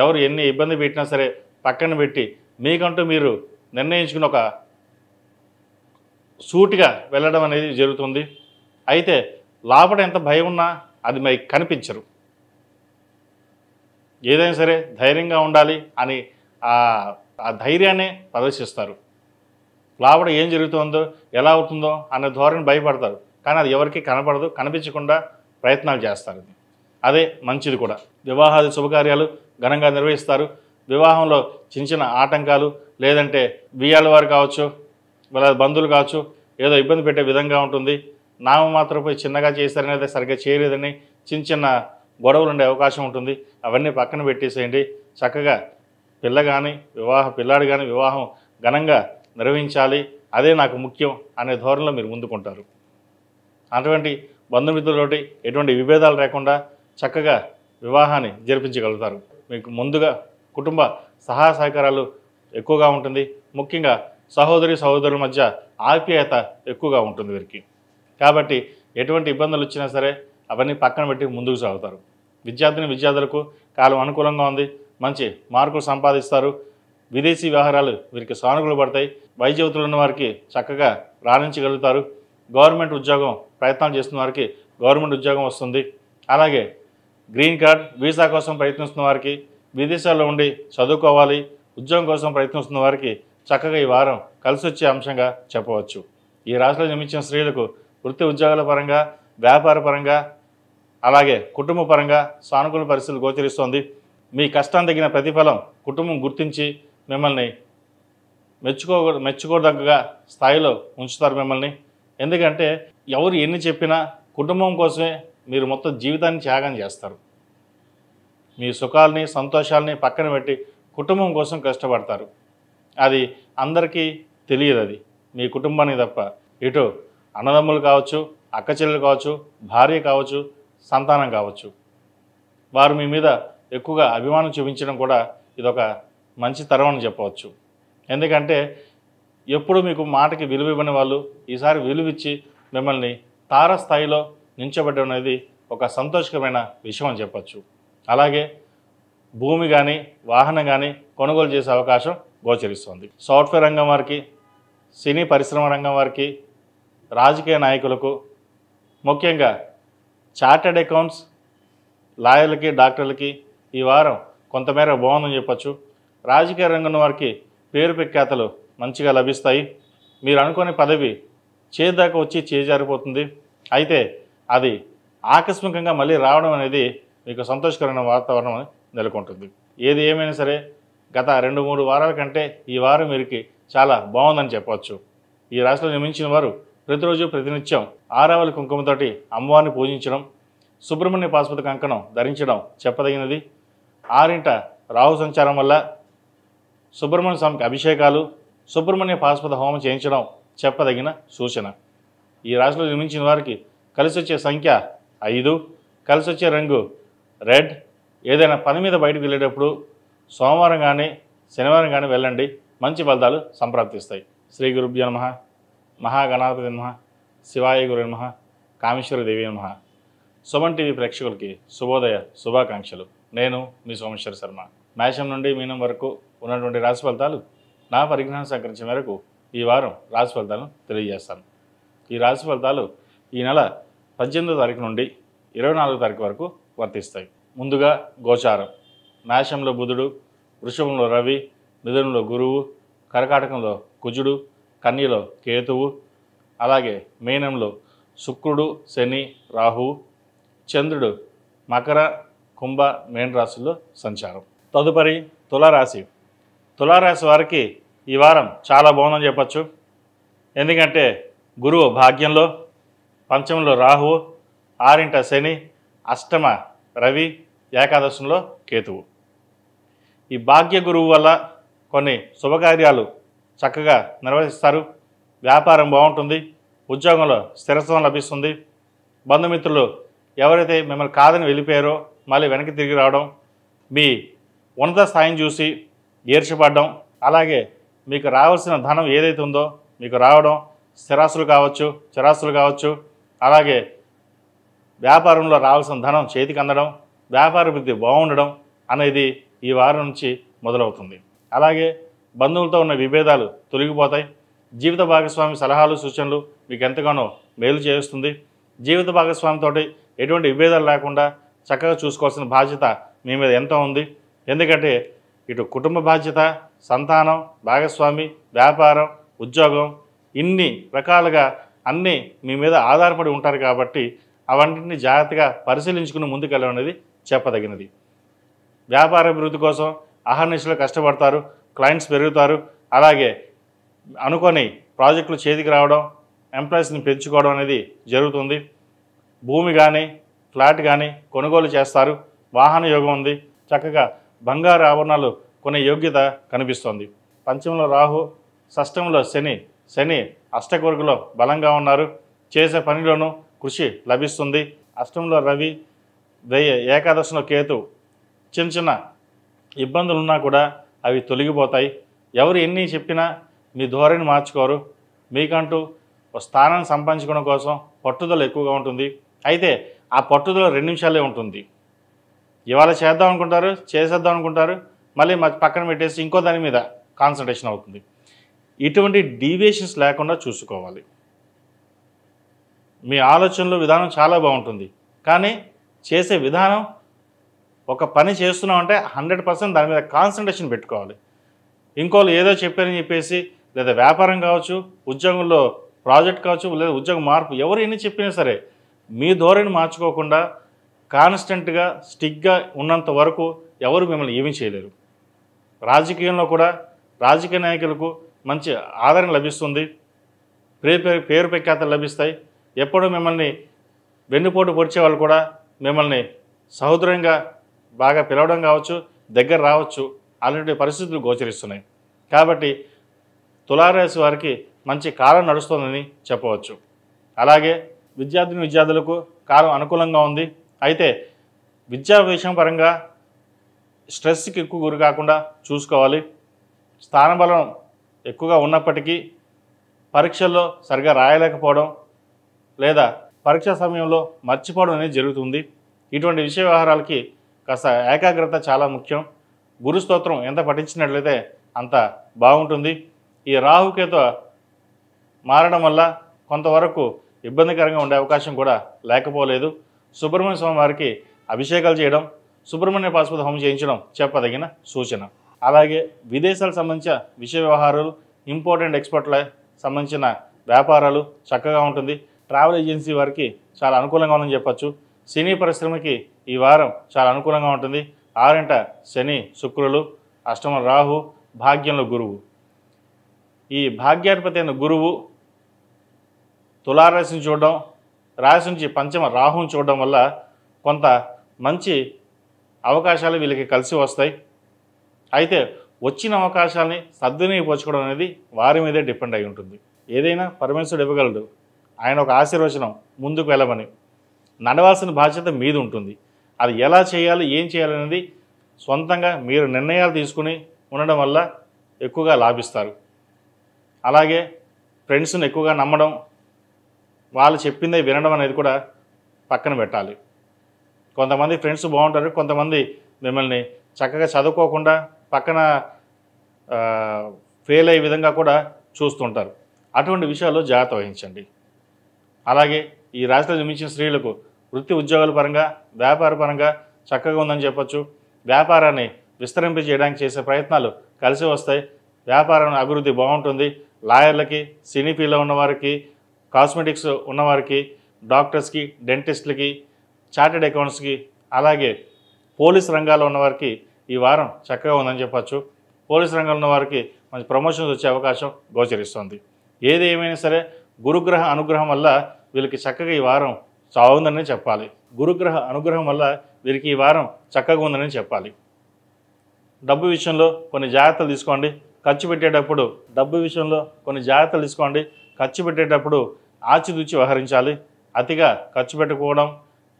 ఎవరు ఎన్ని ఇబ్బంది పెట్టినా సరే పక్కన పెట్టి మీకంటూ మీరు నిర్ణయించుకుని ఒక సూటిగా వెళ్ళడం అనేది జరుగుతుంది. అయితే లోపల ఎంత భయం ఉన్నా అది మీకు కనిపించరు. ఏదైనా సరే ధైర్యంగా ఉండాలి అని ఆ ధైర్యాన్ని ప్రదర్శిస్తారు. లోపల ఏం జరుగుతుందో, ఎలా అవుతుందో అనే ధోరణి భయపడతారు. కానీ అది ఎవరికి కనపడదు. కనిపించకుండా ప్రయత్నాలు చేస్తారు. అదే మంచిది కూడా. వివాహాది శుభకార్యాలు ఘనంగా నిర్వహిస్తారు. వివాహంలో చిన్న చిన్న ఆటంకాలు లేదంటే బియ్యాల వారు కావచ్చు, వాళ్ళ బంధువులు కావచ్చు, ఏదో ఇబ్బంది పెట్టే విధంగా ఉంటుంది. నామమాత్రపై చిన్నగా చేశారనేది సరిగ్గా చేయలేదని చిన్న చిన్న గొడవలు ఉండే అవకాశం ఉంటుంది. అవన్నీ పక్కన పెట్టేసేయండి. చక్కగా పిల్లాడు కానీ వివాహం ఘనంగా నిర్వహించాలి, అదే నాకు ముఖ్యం అనే ధోరణిలో మీరు ముందుకుంటారు. అటువంటి బంధుమిత్రులతోటి ఎటువంటి విభేదాలు లేకుండా చక్కగా వివాహాన్ని జరిపించగలుగుతారు. మీకు ముందుగా కుటుంబ సహాయ సహకారాలు ఎక్కువగా ఉంటుంది. ముఖ్యంగా సహోదరుల మధ్య ఆప్యాయత ఎక్కువగా ఉంటుంది వీరికి. కాబట్టి ఎటువంటి ఇబ్బందులు వచ్చినా సరే అవన్నీ పక్కన పెట్టి ముందుకు సాగుతారు. విద్యార్థులకు కాలం అనుకూలంగా ఉంది. మంచి మార్కులు సంపాదిస్తారు. విదేశీ వ్యవహారాలు వీరికి సానుకూలు పడతాయి. వైద్యవతులు ఉన్న వారికి చక్కగా రాణించగలుగుతారు. గవర్నమెంట్ ఉద్యోగం ప్రయత్నాలు చేస్తున్న వారికి గవర్నమెంట్ ఉద్యోగం వస్తుంది. అలాగే గ్రీన్ కార్డ్ వీసా కోసం ప్రయత్నిస్తున్న వారికి, విదేశాల్లో ఉండి చదువుకోవాలి ఉద్యోగం కోసం ప్రయత్నిస్తున్న వారికి చక్కగా ఈ వారం కలిసి వచ్చే అంశంగా చెప్పవచ్చు. ఈ రాశిలో జన్మించిన స్త్రీలకు వృత్తి ఉద్యోగాల పరంగా, వ్యాపార పరంగా, అలాగే కుటుంబ పరంగా సానుకూల పరిస్థితులు గోచరిస్తోంది. మీ కష్టం తగిన ప్రతిఫలం కుటుంబం గుర్తించి మిమ్మల్ని మెచ్చుకోదగ్గగా స్థాయిలో ఉంచుతారు మిమ్మల్ని. ఎందుకంటే ఎవరు ఎన్ని చెప్పినా కుటుంబం కోసమే మీరు మొత్తం జీవితాన్ని త్యాగం చేస్తారు. మీ సుఖాలని సంతోషాలని పక్కన పెట్టి కుటుంబం కోసం కష్టపడతారు. అది అందరికీ తెలియదు. అది మీ కుటుంబానికి తప్ప. ఇటు అన్నదమ్ములు కావచ్చు, అక్క చెల్లెలు కావచ్చు, భార్య కావచ్చు, సంతానం కావచ్చు, వారు మీ మీద ఎక్కువగా అభిమానం చూపించడం కూడా ఇదొక మంచి తరం అని చెప్పవచ్చు. ఎందుకంటే ఎప్పుడు మీకు మాటకి విలువ ఇవ్వని వాళ్ళు ఈసారి విలువిచ్చి మిమ్మల్ని తారస్థాయిలో నించబడడం అనేది ఒక సంతోషకరమైన విషయం అని చెప్పచ్చు. అలాగే భూమి కానీ వాహనం కానీ కొనుగోలు చేసే అవకాశం గోచరిస్తుంది. సాఫ్ట్వేర్ రంగం వారికి, సినీ పరిశ్రమ రంగం వారికి, రాజకీయ నాయకులకు, ముఖ్యంగా చార్టెడ్ అకౌంట్స్, లాయర్లకి, డాక్టర్లకి ఈ వారం కొంతమేర బాగుందని చెప్పచ్చు. రాజకీయ రంగం వారికి పేరు ప్రఖ్యాతలు మంచిగా లభిస్తాయి. మీరు అనుకునే పదవి చేదాకా వచ్చి చేజారిపోతుంది. అయితే అది ఆకస్మికంగా మళ్ళీ రావడం అనేది మీకు సంతోషకరమైన వాతావరణం నెలకొంటుంది. ఏది ఏమైనా సరే గత 2-3 వారాల కంటే ఈ వారం వీరికి చాలా బాగుందని చెప్పవచ్చు. ఈ రాశిలో జన్మించిన వారు ప్రతిరోజు ప్రతినిత్యం ఆరావళి కుంకుమతోటి అమ్మవారిని పూజించడం, సుబ్రహ్మణ్య పాశుపత కంకణం ధరించడం చెప్పదగినది. 6 రాహు సంచారం వల్ల సుబ్రహ్మణ్య స్వామికి అభిషేకాలు, సుబ్రహ్మణ్య పాశుపత హోమం చేయించడం చెప్పదగిన సూచన. ఈ రాశిలో జన్మించిన వారికి కలిసి వచ్చే సంఖ్య 5, కలిసి వచ్చే రంగు రెడ్. ఏదైనా పని మీద బయటకు వెళ్ళేటప్పుడు సోమవారం కానీ శనివారం కానీ వెళ్ళండి, మంచి ఫలితాలు సంప్రాప్తిస్తాయి. శ్రీ గురుభ్యో నమః, మహాగణాధిపతి నమః, శివాయ గురు నమః, కామేశ్వర దేవి నమః. సుమన్ టీవీ ప్రేక్షకులకి శుభోదయ శుభాకాంక్షలు. నేను మీ సోమేశ్వర శర్మ. మేషం నుండి మీనం వరకు ఉన్నటువంటి రాశి ఫలితాలు నా పరిజ్ఞానం సేకరించిన మేరకు ఈ వారం రాశి ఫలితాలను తెలియజేస్తాను. ఈ రాశి ఫలితాలు ఈ నెల 18వ తారీఖు నుండి 24వ తారీఖు వరకు వర్తిస్తాయి. ముందుగా గోచారం. మేషంలో బుధుడు, వృషభంలో రవి, మిథునంలో గురువు, కర్కాటకంలో కుజుడు, కన్యలో కేతువు, అలాగే మీనంలో శుక్రుడు, శని, రాహువు, చంద్రుడు మకర, కుంభ, మీన రాశుల్లో సంచారం. తదుపరి తులారాశి. తులారాశి వారికి ఈ వారం చాలా బాగుందని చెప్పచ్చు. ఎందుకంటే గురువు భాగ్యంలో, పంచమంలో రాహువు, 6 శని, అష్టమ రవి, ఏకాదశంలో కేతువు. ఈ భాగ్య గురువు వల్ల కొన్ని శుభకార్యాలు చక్కగా నిర్వహిస్తారు. వ్యాపారం బాగుంటుంది. ఉద్యోగంలో స్థిరత్వం లభిస్తుంది. బంధుమిత్రులు ఎవరైతే మిమ్మల్ని కాదని వెళ్ళిపోయారో మళ్ళీ వెనక్కి తిరిగి రావడం, మీ ఉన్నత స్థాయిని చూసి ఈర్ష్యపడడం, అలాగే మీకు రావాల్సిన ధనం ఏదైతే ఉందో మీకు రావడం, స్థిరాస్తులు కావచ్చు, చరాస్తులు కావచ్చు, అలాగే వ్యాపారంలో రావాల్సిన ధనం చేతికి అందడం, వ్యాపార వృద్ధి బాగుండడం అనేది ఈ వారం నుంచి మొదలవుతుంది. అలాగే బంధువులతో ఉన్న విభేదాలు తొలగిపోతాయి. జీవిత భాగస్వామి సలహాలు, సూచనలు మీకు ఎంతగానో మేలు చేస్తుంది. జీవిత భాగస్వామితో ఎటువంటి విభేదాలు లేకుండా చక్కగా చూసుకోవాల్సిన బాధ్యత మీ మీద ఎంతో ఉంది. ఎందుకంటే ఇటు కుటుంబ బాధ్యత, సంతానం, భాగస్వామి, వ్యాపారం, ఉద్యోగం, ఇన్ని రకాలుగా అన్నీ మీ మీద ఆధారపడి ఉంటారు. కాబట్టి అవన్నింటినీ జాగ్రత్తగా పరిశీలించుకుని ముందుకెళ్ళడం అనేది చెప్పదగినది. వ్యాపార అభివృద్ధి కోసం అహర్నిశలు కష్టపడతారు, క్లయింట్స్ పెరుగుతారు. అలాగే అనుకొని ప్రాజెక్టులు చేతికి రావడం, ఎంప్లాయీస్ని పెంచుకోవడం అనేది జరుగుతుంది. భూమి కానీ ఫ్లాట్ కానీ కొనుగోలు చేస్తారు. వాహన యోగం ఉంది. చక్కగా బంగారు ఆభరణాలు కొనే యోగ్యత కనిపిస్తోంది. పంచమంలో రాహు, షష్టంలో శని అష్టకవర్గలో బలంగా ఉన్నారు. చేసే పనిలోనూ కృషి లభిస్తుంది. అష్టంలో రవి, ఏకాదశిలో కేతు. చిన్న చిన్న ఇబ్బందులు ఉన్నా కూడా అవి తొలగిపోతాయి. ఎవరు ఎన్ని చెప్పినా మీ ధోరణి మార్చుకోరు. మీకంటూ ఒక స్థానాన్ని సంపాదించుకోవడం కోసం పట్టుదల ఎక్కువగా ఉంటుంది. అయితే ఆ పట్టుదల 2 నిమిషాలే ఉంటుంది. ఇవాళ చేద్దాం అనుకుంటారు, చేసేద్దాం అనుకుంటారు, మళ్ళీ పక్కన పెట్టేసి ఇంకో దాని మీద కాన్సన్ట్రేషన్ అవుతుంది. ఇటువంటి డీవియేషన్స్ లేకుండా చూసుకోవాలి. మీ ఆలోచనలు విధానం చాలా బాగుంటుంది, కానీ చేసే విధానం ఒక పని చేస్తున్నామంటే 100% దాని మీద కాన్సన్ట్రేషన్ పెట్టుకోవాలి. ఇంకోళ్ళు ఏదో చెప్పారని చెప్పేసి, లేదా వ్యాపారం కావచ్చు, ఉద్యోగంలో ప్రాజెక్ట్ కావచ్చు, లేదా ఉద్యోగ మార్పు, ఎవరు ఎన్ని చెప్పినా సరే మీ ధోరణి మార్చుకోకుండా కాన్స్టెంట్గా స్టిక్గా ఉన్నంత వరకు ఎవరు మిమ్మల్ని ఏమీ చేయలేరు. రాజకీయంలో కూడా రాజకీయ నాయకులకు మంచి ఆదరణ లభిస్తుంది. పేరు ప్రఖ్యాతలు లభిస్తాయి. ఎప్పుడూ మిమ్మల్ని వెన్నుపోటు పొడిచే వాళ్ళు కూడా మిమ్మల్ని సహోదరంగా బాగా పిలవడం కావచ్చు, దగ్గర రావచ్చు. అలాంటి పరిస్థితులు గోచరిస్తున్నాయి. కాబట్టి తులారాశి వారికి మంచి కాలం నడుస్తుందని చెప్పవచ్చు. అలాగే విద్యార్థులకు కాలం అనుకూలంగా ఉంది. అయితే విద్యా విషయం పరంగా స్ట్రెస్కి ఎక్కువ గురి కాకుండా చూసుకోవాలి. స్థానబలం ఎక్కువగా ఉన్నప్పటికీ పరీక్షల్లో సరిగా రాయలేకపోవడం లేదా పరీక్ష సమయంలో మర్చిపోవడం అనేది జరుగుతుంది. ఇటువంటి విషయ వ్యవహారాలకి కాస్త ఏకాగ్రత చాలా ముఖ్యం. గురు స్తోత్రం ఎంత పఠించినట్లయితే అంత బాగుంటుంది. ఈ రాహుకేతు మారడం వల్ల కొంతవరకు ఇబ్బందికరంగా ఉండే అవకాశం కూడా లేకపోలేదు. సుబ్రహ్మణ్య స్వామి వారికి అభిషేకాలు చేయడం, సుబ్రహ్మణ్య పాశుపత హోమం చేయించడం చెప్పదగిన సూచన. అలాగే విదేశాలకు సంబంధించిన విషయ వ్యవహారాలు, ఇంపోర్టెంట్ ఎక్స్పోర్ట్ల సంబంధించిన వ్యాపారాలు చక్కగా ఉంటుంది. ట్రావెల్ ఏజెన్సీ వారికి చాలా అనుకూలంగా ఉందని చెప్పచ్చు. సినీ పరిశ్రమకి ఈ వారం చాలా అనుకూలంగా ఉంటుంది. 6 శని శుక్రులు, అష్టమ రాహు, భాగ్యంలో గురువు. ఈ భాగ్యాధిపతి అయిన గురువు తులారాశిని చూడడం, రాశి నుంచి పంచమ రాహుని చూడడం వల్ల కొంత మంచి అవకాశాలు వీళ్ళకి కలిసి వస్తాయి. అయితే వచ్చిన అవకాశాలని సద్వినియోగపరచుకోవడం అనేది వారి మీదే డిపెండ్ అయి ఉంటుంది. ఏదైనా పరమేశ్వరుడు ఇవ్వగలడు. ఆయన ఒక ఆశీర్వచనం ముందుకు వెళ్ళమని. నడవాల్సిన బాధ్యత మీద ఉంటుంది. అది ఎలా చేయాలి, ఏం చేయాలనేది సొంతంగా మీరు నిర్ణయాలు తీసుకుని ఉండడం వల్ల ఎక్కువగా లాభిస్తారు. అలాగే ఫ్రెండ్స్ని ఎక్కువగా నమ్మడం, వాళ్ళు చెప్పిందే వినడం అనేది కూడా పక్కన పెట్టాలి. కొంతమంది ఫ్రెండ్స్ బాగుంటారు, కొంతమంది మిమ్మల్ని చక్కగా చదువుకోకుండా పక్కన ఫెయిల్ అయ్యే విధంగా కూడా చూస్తుంటారు. అటువంటి విషయాల్లో జాగ్రత్త వహించండి. అలాగే ఈ రాశిలో జన్మించిన స్త్రీలకు వృత్తి ఉద్యోగాల పరంగా, వ్యాపార పరంగా చక్కగా ఉందని చెప్పచ్చు. వ్యాపారాన్ని విస్తరింపజేయడానికి చేసే ప్రయత్నాలు కలిసి వస్తాయి. వ్యాపారం అభివృద్ధి బాగుంటుంది. లాయర్లకి, సినీ ఫీల్డ్లో ఉన్నవారికి, కాస్మెటిక్స్ ఉన్నవారికి, డాక్టర్స్కి, డెంటిస్టులకి, చార్టెడ్ అకౌంట్స్కి, అలాగే పోలీస్ రంగాల్లో ఉన్నవారికి ఈ వారం చక్కగా ఉందని చెప్పచ్చు. పోలీస్ రంగంలో ఉన్నవారికి మంచి ప్రమోషన్స్ వచ్చే అవకాశం గోచరిస్తుంది. ఏది ఏమైనా సరే గురుగ్రహ అనుగ్రహం వల్ల వీళ్ళకి చక్కగా ఈ వారం చావుందని చెప్పాలి. గురుగ్రహ అనుగ్రహం వల్ల వీరికి ఈ వారం చక్కగా ఉందని చెప్పాలి. డబ్బు విషయంలో కొన్ని జాగ్రత్తలు తీసుకోండి. ఖర్చు పెట్టేటప్పుడు ఖర్చు పెట్టేటప్పుడు ఆచితూచి వ్యవహరించాలి. అతిగా ఖర్చు పెట్టుకోవడం,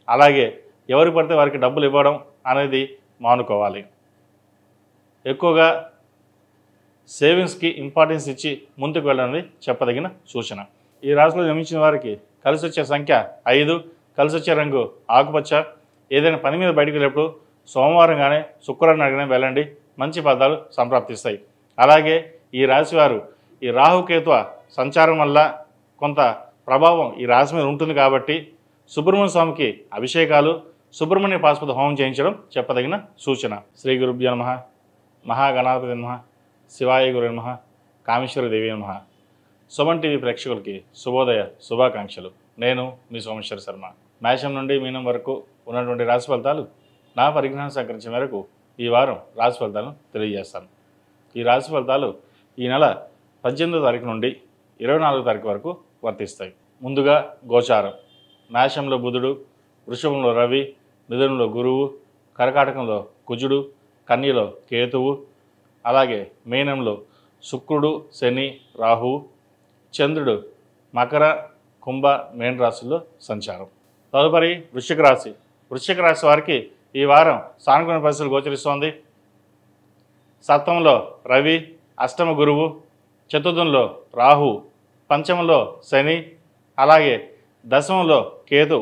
అలాగే ఎవరు పడితే వారికి డబ్బులు ఇవ్వడం అనేది మానుకోవాలి. ఎక్కువగా సేవింగ్స్కి ఇంపార్టెన్స్ ఇచ్చి ముందుకు వెళ్ళాలని చెప్పదగిన సూచన. ఈ రాశిలో జన్మించిన వారికి కలిసి వచ్చే సంఖ్య 5, కలిసి వచ్చే రంగు ఆకుపచ్చ. ఏదైనా పని మీద బయటికి వెళ్ళేప్పుడు సోమవారం కానీ శుక్రవారం కానీ వెళ్ళండి, మంచి ఫలితాలు సంప్రాప్తిస్తాయి. అలాగే ఈ రాశివారు ఈ రాహుకేతు సంచారం వల్ల కొంత ప్రభావం ఈ రాశి మీద ఉంటుంది కాబట్టి సుబ్రహ్మణ్య స్వామికి అభిషేకాలు, సుబ్రహ్మణ్య పాశుపత హోమం చేయించడం చెప్పదగిన సూచన. శ్రీ గురుభ్యో నమః, మహాగణాధిపతి నమః, శివాయ గురు నమః, కామేశ్వర దేవి నమః. సుమన్ టీవీ ప్రేక్షకులకి శుభోదయ శుభాకాంక్షలు. నేను మీ సోమేశ్వర శర్మ. మేషం నుండి మీనం వరకు ఉన్నటువంటి రాశి ఫలితాలు నా పరిజ్ఞానం సేకరించిన మేరకు ఈ వారం రాశి ఫలితాలను తెలియజేస్తాను. ఈ రాశి ఫలితాలు ఈ నెల 18వ తారీఖు నుండి 24వ తారీఖు వరకు వర్తిస్తాయి. ముందుగా గోచారం. మేషంలో బుధుడు, వృషభంలో రవి, మిథునంలో గురువు, కర్కాటకంలో కుజుడు, కన్యలో కేతువు, అలాగే మీనంలో శుక్రుడు, శని, రాహువు, చంద్రుడు మకర, కుంభ, మీన రాశుల్లో సంచారం. తదుపరి వృశ్చిక రాశి. వృశ్చిక రాశి వారికి ఈ వారం సానుకూల పరిస్థితులు గోచరిస్తోంది. సప్తమంలో రవి, అష్టమ గురువు, చతుర్థంలో రాహు, పంచమంలో శని, అలాగే దశమంలో కేతు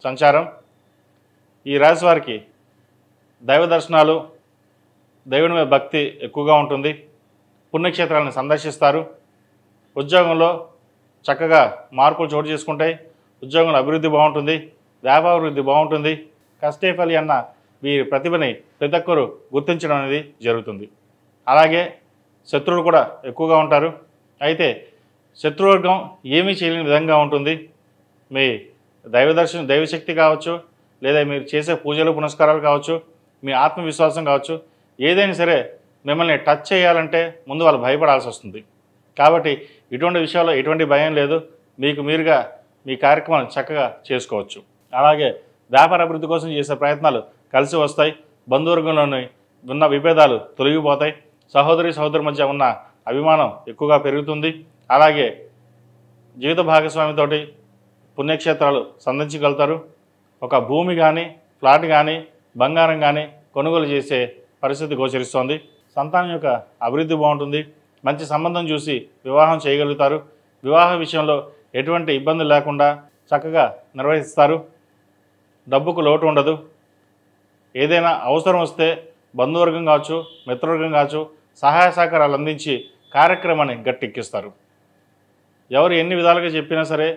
సంచారం. ఈ రాశి వారికి దైవ దర్శనాలు, దేవుని మీద భక్తి ఎక్కువగా ఉంటుంది. పుణ్యక్షేత్రాలను సందర్శిస్తారు. ఉద్యోగంలో చక్కగా మార్పులు చోటు చేసుకుంటాయి. ఉద్యోగంలో అభివృద్ధి బాగుంటుంది. వ్యాపారాభివృద్ధి బాగుంటుంది. కష్టే ఫలి అన్న వీరి ప్రతిభని ప్రతి ఒక్కరు గుర్తించడం అనేది జరుగుతుంది. అలాగే శత్రువులు కూడా ఎక్కువగా ఉంటారు. అయితే శత్రువర్గం ఏమీ చేయలేని విధంగా ఉంటుంది. మీ దైవశక్తి కావచ్చు, లేదా మీరు చేసే పూజలు పునస్కారాలు కావచ్చు, మీ ఆత్మవిశ్వాసం కావచ్చు, ఏదైనా సరే మిమ్మల్ని టచ్ చేయాలంటే ముందు వాళ్ళు భయపడాల్సి వస్తుంది. కాబట్టి ఇటువంటి విషయాల్లో ఎటువంటి భయం లేదు. మీకు మీరుగా మీ కార్యక్రమాలను చక్కగా చేసుకోవచ్చు. అలాగే వ్యాపార అభివృద్ధి కోసం చేసే ప్రయత్నాలు కలిసి వస్తాయి. బంధువర్గంలోని ఉన్న విభేదాలు తొలగిపోతాయి. సహోదరుల మధ్య ఉన్న అభిమానం ఎక్కువగా పెరుగుతుంది. అలాగే జీవిత భాగస్వామితోటి పుణ్యక్షేత్రాలు సందర్శించగలుగుతారు. ఒక భూమి కానీ, ఫ్లాట్ కానీ, బంగారం కానీ కొనుగోలు చేసే పరిస్థితి గోచరిస్తోంది. సంతానం యొక్క అభివృద్ధి బాగుంటుంది. మంచి సంబంధం చూసి వివాహం చేయగలుగుతారు. వివాహ విషయంలో ఎటువంటి ఇబ్బందులు లేకుండా చక్కగా నిర్వహిస్తారు. డబ్బుకు లోటు ఉండదు. ఏదైనా అవసరం వస్తే బంధువర్గం కావచ్చు, మిత్రవర్గం కావచ్చు, సహాయ సహకారాలు అందించి కార్యక్రమాన్ని గట్టెక్కిస్తారు. ఎవరు ఎన్ని విధాలుగా చెప్పినా సరే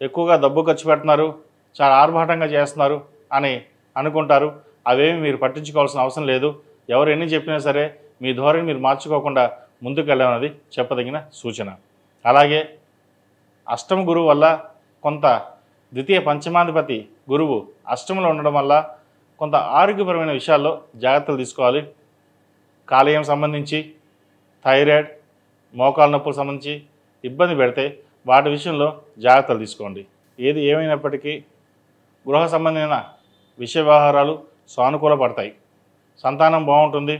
ఎక్కువగా డబ్బు ఖర్చు పెడుతున్నారు, చాలా ఆర్భాటంగా చేస్తున్నారు అని అనుకుంటారు. అవేమి మీరు పట్టించుకోవాల్సిన అవసరం లేదు. ఎవరు ఎన్ని చెప్పినా సరే మీ ధోరణి మీరు మార్చుకోకుండా ముందుకు వెళ్ళాలన్నది చెప్పదగిన సూచన. అలాగే అష్టమ గురువు వల్ల కొంత ద్వితీయ పంచమాధిపతి గురువు అష్టమంలో ఉండడం వల్ల కొంత ఆరోగ్యపరమైన విషయాల్లో జాగ్రత్తలు తీసుకోవాలి. కాలేయం సంబంధించి, థైరాయిడ్, మోకాలు నొప్పులకు సంబంధించి ఇబ్బంది పెడితే వాటి విషయంలో జాగ్రత్తలు తీసుకోండి. ఏది ఏమైనప్పటికీ గృహ సంబంధమైన విషయ వ్యవహారాలు సానుకూల పడతాయి. సంతానం బాగుంటుంది.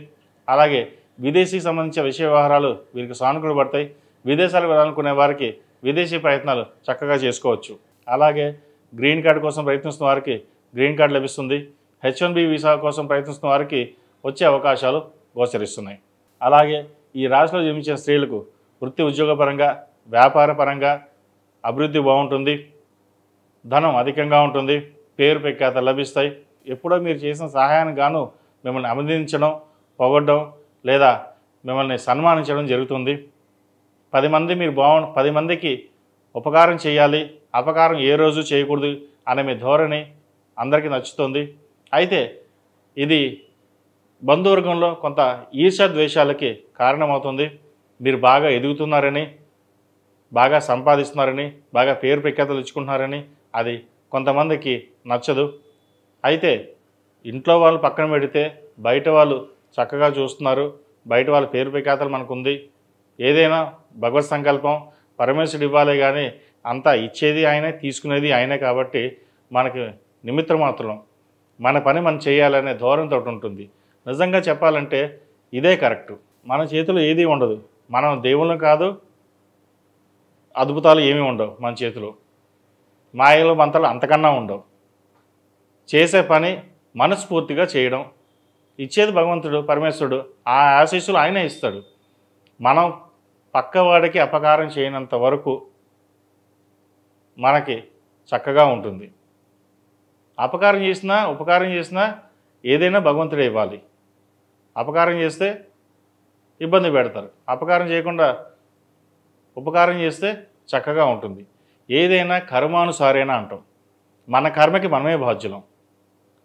అలాగే విదేశీకి సంబంధించిన విషయ వ్యవహారాలు వీరికి సానుకూల పడతాయి. విదేశాలకు వెళ్ళాలనుకునే వారికి విదేశీ ప్రయత్నాలు చక్కగా చేసుకోవచ్చు. అలాగే గ్రీన్ కార్డు కోసం ప్రయత్నిస్తున్న వారికి గ్రీన్ కార్డు లభిస్తుంది. H1B వీసా కోసం ప్రయత్నిస్తున్న వారికి వచ్చే అవకాశాలు గోచరిస్తున్నాయి. అలాగే ఈ రాశిలో జన్మించిన స్త్రీలకు వృత్తి ఉద్యోగపరంగా, వ్యాపార పరంగా అభివృద్ధి బాగుంటుంది. ధనం అధికంగా ఉంటుంది. పేరు ప్రఖ్యాతలు లభిస్తాయి. ఎప్పుడో మీరు చేసిన సహాయానికి గాను మిమ్మల్ని అభినందించడం, పొగడ్డం లేదా మిమ్మల్ని సన్మానించడం జరుగుతుంది. 10 మందికి ఉపకారం చేయాలి, అపకారం ఏ రోజు చేయకూడదు అనే మీ ధోరణి అందరికీ నచ్చుతుంది. అయితే ఇది బంధువర్గంలో కొంత ఈర్ష్యాద్వేషాలకి కారణమవుతుంది. మీరు బాగా ఎదుగుతున్నారని, బాగా సంపాదిస్తున్నారని, బాగా పేరు ప్రఖ్యాతలు ఇచ్చుకుంటున్నారని అది కొంతమందికి నచ్చదు. అయితే ఇంట్లో వాళ్ళు పక్కన పెడితే బయట వాళ్ళు చక్కగా చూస్తున్నారు. బయట వాళ్ళ పేరు ప్రఖ్యాతలు మనకుంది. ఏదైనా భగవత్ సంకల్పం, పరమేశ్వరుడు ఇవ్వాలి. కానీ అంతా ఇచ్చేది ఆయనే, తీసుకునేది ఆయనే. కాబట్టి మనకి నిమిత్త మాత్రం మన పని మనం చేయాలనే ధోరణితో ఉంటుంది. నిజంగా చెప్పాలంటే ఇదే కరెక్టు. మన చేతిలో ఏది ఉండదు. మనం దేవుళ్ళం కాదు, అద్భుతాలు ఏమీ ఉండవు మన చేతిలో. మాయలు మంత్రాలు అంతకన్నా ఉండవు. చేసే పని మనస్ఫూర్తిగా చేయడం. ఇచ్చేది భగవంతుడు, పరమేశ్వరుడు. ఆ ఆశీస్సులు ఆయనే ఇస్తాడు. మనం పక్కవాడికి అపకారం చేయనంత వరకు మనకి చక్కగా ఉంటుంది. అపకారం చేసినా, ఉపకారం చేసినా ఏదైనా భగవంతుడే ఇవ్వాలి. అపకారం చేస్తే ఇబ్బంది పెడతారు. అపకారం చేయకుండా ఉపకారం చేస్తే చక్కగా ఉంటుంది. ఏదైనా కర్మానుసారేనా అంటాం. మన కర్మకి మనమే బాధ్యులం.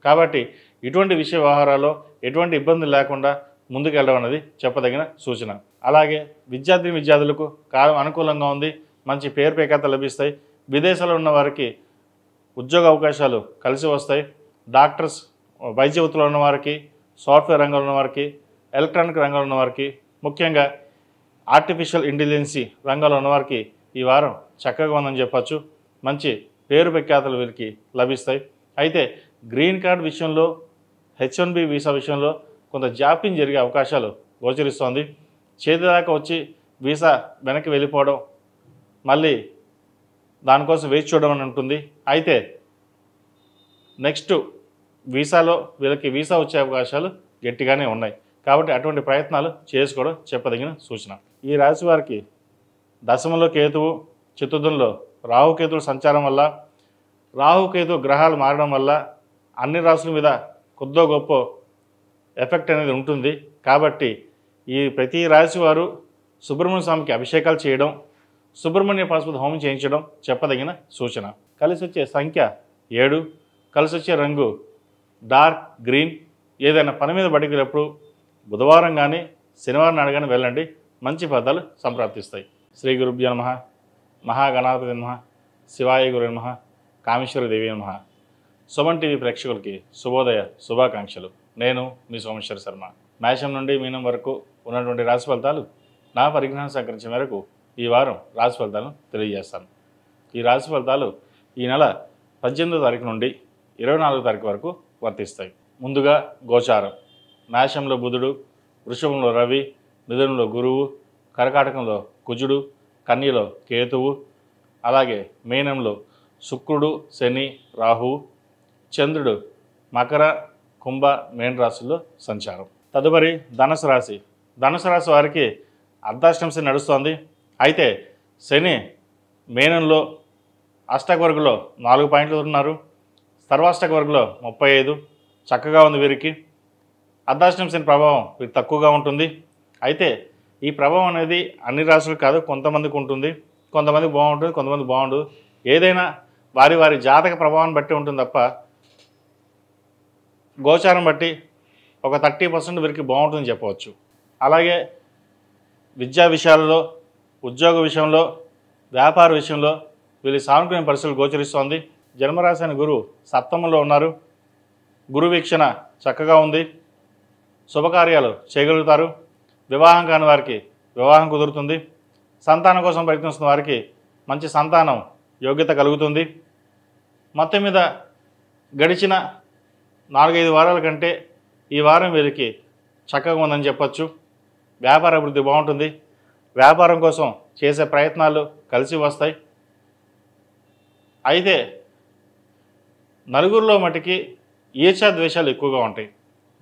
కాబట్టి ఇటువంటి విషయ వ్యవహారాల్లో ఎటువంటి ఇబ్బందులు లేకుండా ముందుకు వెళ్ళడం అనేది చెప్పదగిన సూచన. అలాగే విద్యార్థులకు కాలం అనుకూలంగా ఉంది. మంచి పేరు ప్రఖ్యాతలు లభిస్తాయి. విదేశాల్లో ఉన్న వారికి ఉద్యోగ అవకాశాలు కలిసి వస్తాయి. డాక్టర్స్, వైద్య వృత్తిలో ఉన్నవారికి, సాఫ్ట్వేర్ రంగంలో ఉన్నవారికి, ఎలక్ట్రానిక్ రంగంలో ఉన్నవారికి, ముఖ్యంగా ఆర్టిఫిషియల్ ఇంటెలిజెన్సీ రంగంలో ఉన్నవారికి ఈ వారం చక్కగా ఉందని చెప్పచ్చు. మంచి పేరు ప్రఖ్యాతలు వీరికి లభిస్తాయి. అయితే గ్రీన్ కార్డ్ విషయంలో, H1B వీసా విషయంలో కొంత జాప్యం జరిగే అవకాశాలు గోచరిస్తోంది. చేతి దాకా వచ్చి వీసా వెనక్కి వెళ్ళిపోవడం, మళ్ళీ దానికోసం వేచి చూడడం అని ఉంటుంది. అయితే నెక్స్ట్ వీసాలో వీళ్ళకి వీసా వచ్చే అవకాశాలు గట్టిగానే ఉన్నాయి. కాబట్టి అటువంటి ప్రయత్నాలు చేసుకోవడం చెప్పదగిన సూచన. ఈ రాశి వారికి దశమంలో కేతువు, చతుర్థంలో రాహుకేతువుల సంచారం వల్ల, రాహుకేతు గ్రహాలు మారడం వల్ల అన్ని రాశుల మీద కొద్దో గొప్ప ఎఫెక్ట్ అనేది ఉంటుంది. కాబట్టి ఈ ప్రతి రాశి వారు సుబ్రహ్మణ్య స్వామికి అభిషేకాలు చేయడం, సుబ్రహ్మణ్య పాశుపత హోమం చేయించడం చెప్పదగిన సూచన. కలిసి వచ్చే సంఖ్య 7, కలిసి వచ్చే రంగు డార్క్ గ్రీన్. ఏదైనా పని మీద బయటికి వెళ్ళినప్పుడు బుధవారం కానీ శనివారం నాడు కానీ వెళ్ళండి, మంచి ఫలితాలు సంప్రాప్తిస్తాయి. శ్రీ గురుభ్యో నమః, మహాగణాధిపతి నమః, శివాయ గురు నమః, కామేశ్వర దేవి నమః. సుమన్ టీవీ ప్రేక్షకులకి శుభోదయ శుభాకాంక్షలు. నేను మీ సోమేశ్వర శర్మ. మేషం నుండి మీనం వరకు ఉన్నటువంటి రాశి ఫలితాలు నా పరిజ్ఞానం సహకరించిన మేరకు ఈ వారం రాశి ఫలితాలను తెలియజేస్తాను. ఈ రాశి ఫలితాలు ఈ నెల 18వ తారీఖు నుండి 24వ తారీఖు వరకు వర్తిస్తాయి. ముందుగా గోచారం. మేషంలో బుధుడు, వృషభంలో రవి, మిథునంలో గురువు, కర్కాటకంలో కుజుడు, కన్యలో కేతువు, అలాగే మీనంలో శుక్రుడు, శని, రాహువు, చంద్రుడు మకర, కుంభ, మేన రాశుల్లో సంచారం. తదుపరి ధనుసు రాశి. ధనుసు రాశి వారికి అర్ధాష్టమ శని నడుస్తోంది. అయితే శని మేనంలో అష్టక వర్గంలో 4 పాయింట్లు ఉన్నారు, సర్వాష్టక వర్గంలో 35. చక్కగా ఉంది వీరికి. అర్ధాష్టమ శని ప్రభావం వీరికి తక్కువగా ఉంటుంది. అయితే ఈ ప్రభావం అనేది అన్ని రాశులకు కాదు, కొంతమందికి ఉంటుంది. కొంతమందికి బాగుంటుంది, కొంతమంది బాగుండదు. ఏదైనా వారి వారి జాతక ప్రభావాన్ని బట్టి ఉంటుంది తప్ప గోచారం బట్టి ఒక 30% వీరికి బాగుంటుందని చెప్పవచ్చు. అలాగే విద్యా విషయాలలో, ఉద్యోగ విషయంలో, వ్యాపార విషయంలో వీళ్ళు సానుకూల పరిస్థితులు గోచరిస్తోంది. జన్మరాశి అయిన గురువు సప్తమంలో ఉన్నారు. గురు వీక్షణ చక్కగా ఉంది. శుభకార్యాలు చేయగలుగుతారు. వివాహం కాని వారికి వివాహం కుదురుతుంది. సంతానం కోసం ప్రయత్నిస్తున్న వారికి మంచి సంతానం యోగ్యత కలుగుతుంది. మొత్తం మీద గడిచిన 4-5 వారాల కంటే ఈ వారం వీరికి చక్కగా ఉందని చెప్పచ్చు. వ్యాపార అభివృద్ధి బాగుంటుంది. వ్యాపారం కోసం చేసే ప్రయత్నాలు కలిసి వస్తాయి. అయితే నలుగురిలో మటుకి ఈర్ష్యాద్వేషాలు ఎక్కువగా ఉంటాయి.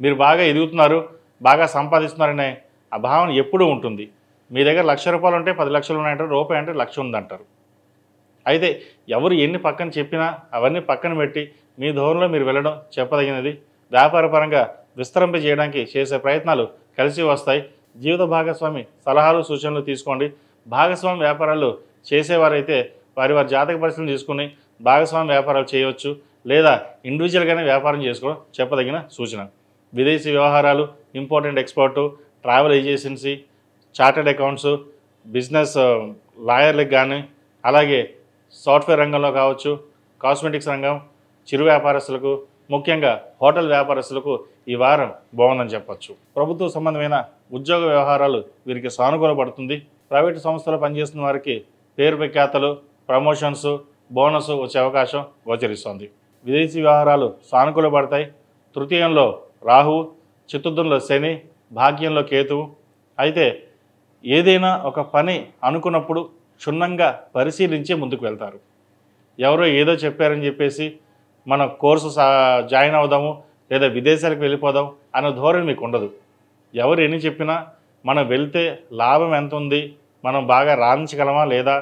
మీరు బాగా ఎదుగుతున్నారు, బాగా సంపాదిస్తున్నారనే ఆ భావన ఎప్పుడూ ఉంటుంది. మీ దగ్గర ₹1,00,000 ఉంటే 10 లక్షలు ఉన్నాయంటారు, రూపాయి అంటే 1,00,000 ఉందంటారు. అయితే ఎవరు ఎన్ని పక్కన చెప్పినా అవన్నీ పక్కన పెట్టి మీ ధోరణిలో మీరు వెళ్ళడం చెప్పదగినది. వ్యాపారపరంగా విస్తరింప చేయడానికి చేసే ప్రయత్నాలు కలిసి వస్తాయి. జీవిత భాగస్వామి సలహాలు సూచనలు తీసుకోండి. భాగస్వామి వ్యాపారాలు చేసేవారైతే వారి వారి జాతక పరిస్థితులను తీసుకుని భాగస్వామి వ్యాపారాలు చేయవచ్చు, లేదా ఇండివిజువల్గానే వ్యాపారం చేసుకోవడం చెప్పదగిన సూచన. విదేశీ వ్యవహారాలు, important export, travel agency, chartered accounts, business లాయర్లకు కానీ, అలాగే సాఫ్ట్వేర్ రంగంలో కావచ్చు, కాస్మెటిక్స్ రంగం, చిరు వ్యాపారస్తులకు, ముఖ్యంగా హోటల్ వ్యాపారస్తులకు ఈ వారం బాగుందని చెప్పచ్చు. ప్రభుత్వ సంబంధమైన ఉద్యోగ వ్యవహారాలు వీరికి సానుకూల పడుతుంది. ప్రైవేటు సంస్థలో పనిచేస్తున్న వారికి పేరు ప్రఖ్యాతలు, ప్రమోషన్స్, బోనస్ వచ్చే అవకాశం గోచరిస్తోంది. విదేశీ వ్యవహారాలు సానుకూల పడతాయి. తృతీయంలో రాహు, చతుర్థంలో శని, భాగ్యంలో కేతువు. అయితే ఏదైనా ఒక పని అనుకున్నప్పుడు క్షుణ్ణంగా పరిశీలించి ముందుకు వెళ్తారు. ఎవరో ఏదో చెప్పారని చెప్పేసి మన కోర్సు జాయిన్ అవుదాము, లేదా విదేశాలకు వెళ్ళిపోదాం అనే ధోరణి మీకు ఉండదు. ఎవరు ఎన్ని చెప్పినా మనం వెళ్తే లాభం ఎంత ఉంది, మనం బాగా రాణించగలమా లేదా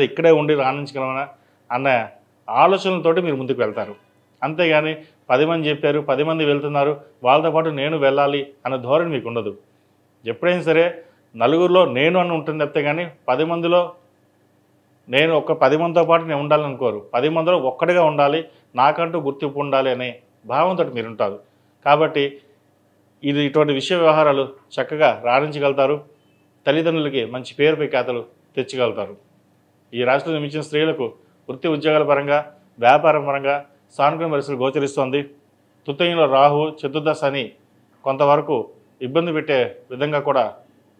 ఇక్కడే ఉండి రాణించగలమా అన్న ఆలోచనలతోటి మీరు ముందుకు వెళ్తారు. అంతేగాని 10 మంది చెప్పారు, 10 మంది వెళ్తున్నారు, వాళ్ళతో పాటు నేను వెళ్ళాలి అన్న ధోరణి మీకు ఉండదు. ఎప్పుడైనా సరే నలుగురిలో నేను అని ఉంటుంది తప్పితే కానీ 10 మందిలో నేను 10 మందితో పాటు నేను ఉండాలని అనుకోరు. 10 మందిలో ఒక్కడిగా ఉండాలి, నాకంటూ గుర్తింపు ఉండాలి అనే భావంతో మీరు ఉంటారు. కాబట్టి ఇటువంటి విషయ వ్యవహారాలు చక్కగా రాణించగలుగుతారు. తల్లిదండ్రులకి మంచి పేరు ప్రఖ్యాతలు తెచ్చగలుగుతారు. ఈ రాశిలో జన్మించిన స్త్రీలకు వృత్తి ఉద్యోగాల పరంగా వ్యాపార పరంగా సానుకూల పరిస్థితులు గోచరిస్తోంది. తృతీయంలో రాహు చతుర్దశ అని కొంతవరకు ఇబ్బంది పెట్టే విధంగా కూడా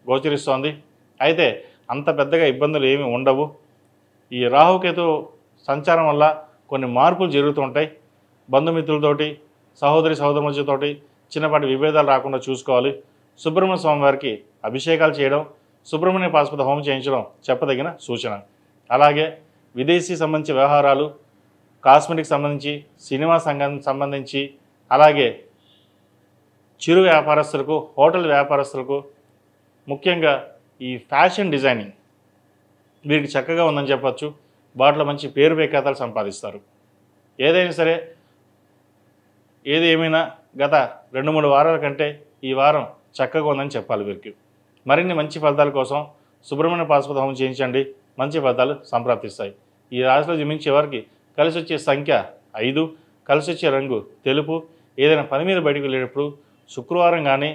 గోచరిస్తోంది. అయితే అంత పెద్దగా ఇబ్బందులు ఏమీ ఉండవు. ఈ రాహుకేతు సంచారం వల్ల కొన్ని మార్పులు జరుగుతుంటాయి. బంధుమిత్రులతోటి, సహోదరులతోటి చిన్నపాటి విభేదాలు రాకుండా చూసుకోవాలి. సుబ్రహ్మణ్య స్వామి వారికి అభిషేకాలు చేయడం, సుబ్రహ్మణ్య పాశుపత హోమం చేయించడం చెప్పదగిన సూచన. అలాగే విదేశీ సంబంధించిన వ్యవహారాలు, కాస్మెటిక్ సంబంధించి, సినిమా సంబంధించి, అలాగే చిరు వ్యాపారస్తులకు, హోటల్ వ్యాపారస్తులకు, ముఖ్యంగా ఈ ఫ్యాషన్ డిజైనింగ్ వీరికి చక్కగా ఉందని చెప్పచ్చు. వాటిలో మంచి పేరు ప్రఖ్యాతలు సంపాదిస్తారు. ఏదైనా సరే, ఏది ఏమైనా గత 2-3 వారాల కంటే ఈ వారం చక్కగా ఉందని చెప్పాలి. వీరికి మరిన్ని మంచి ఫలితాల కోసం సుబ్రహ్మణ్య పాశుపత హోమం చేయించండి. మంచి ఫలితాలు సంప్రాప్తిస్తాయి. ఈ రాశిలో జన్మించే వారికి కలిసి వచ్చే సంఖ్య 5, కలిసి వచ్చే రంగు తెలుపు. ఏదైనా పని మీద బయటకు వెళ్ళేటప్పుడు శుక్రవారం కానీ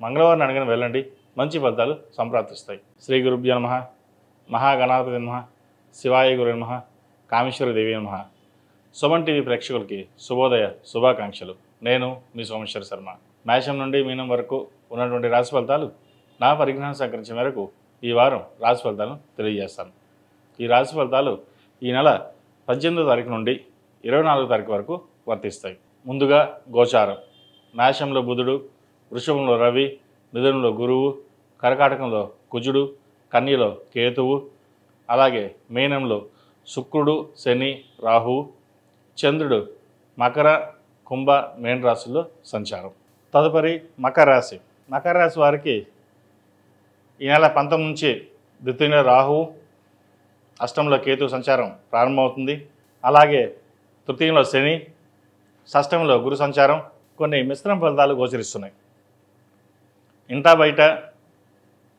మంగళవారం అడగని వెళ్ళండి. మంచి ఫలితాలు సంప్రాప్తిస్తాయి. శ్రీ గురుభ్యో నమః. మహాగణాధిపతి నమః. శివాయ గురు నమః. కామేశ్వర దేవి నమః. సుమన్ టీవీ ప్రేక్షకులకి శుభోదయ శుభాకాంక్షలు. నేను మీ సోమేశ్వర శర్మ. మేషం నుండి మీనం వరకు ఉన్నటువంటి రాశి ఫలితాలు నా పరిజ్ఞానం సహకరించిన మేరకు ఈ వారం రాశి ఫలితాలను తెలియజేస్తాను. ఈ రాశి ఫలితాలు ఈ నెల 18వ తారీఖు నుండి 24వ తారీఖు వరకు వర్తిస్తాయి. ముందుగా గోచారం. మేషంలో బుధుడు, వృషభంలో రవి, మిథునంలో గురువు, కర్కాటకంలో కుజుడు, కన్యలో కేతువు, అలాగే మీనంలో శుక్రుడు, శని, రాహువు, చంద్రుడు మకర, కుంభ, మేన రాశుల్లో సంచారం. తదుపరి మకర రాశి. మకర రాశి వారికి ఈ నెల 19 నుంచి ద్వితీయంలో రాహువు, అష్టంలో కేతు సంచారం ప్రారంభమవుతుంది. అలాగే తృతీయంలో శని, షష్టంలో గురు సంచారం. కొన్ని మిశ్రమ ఫలితాలు గోచరిస్తున్నాయి. ఇంటా బయట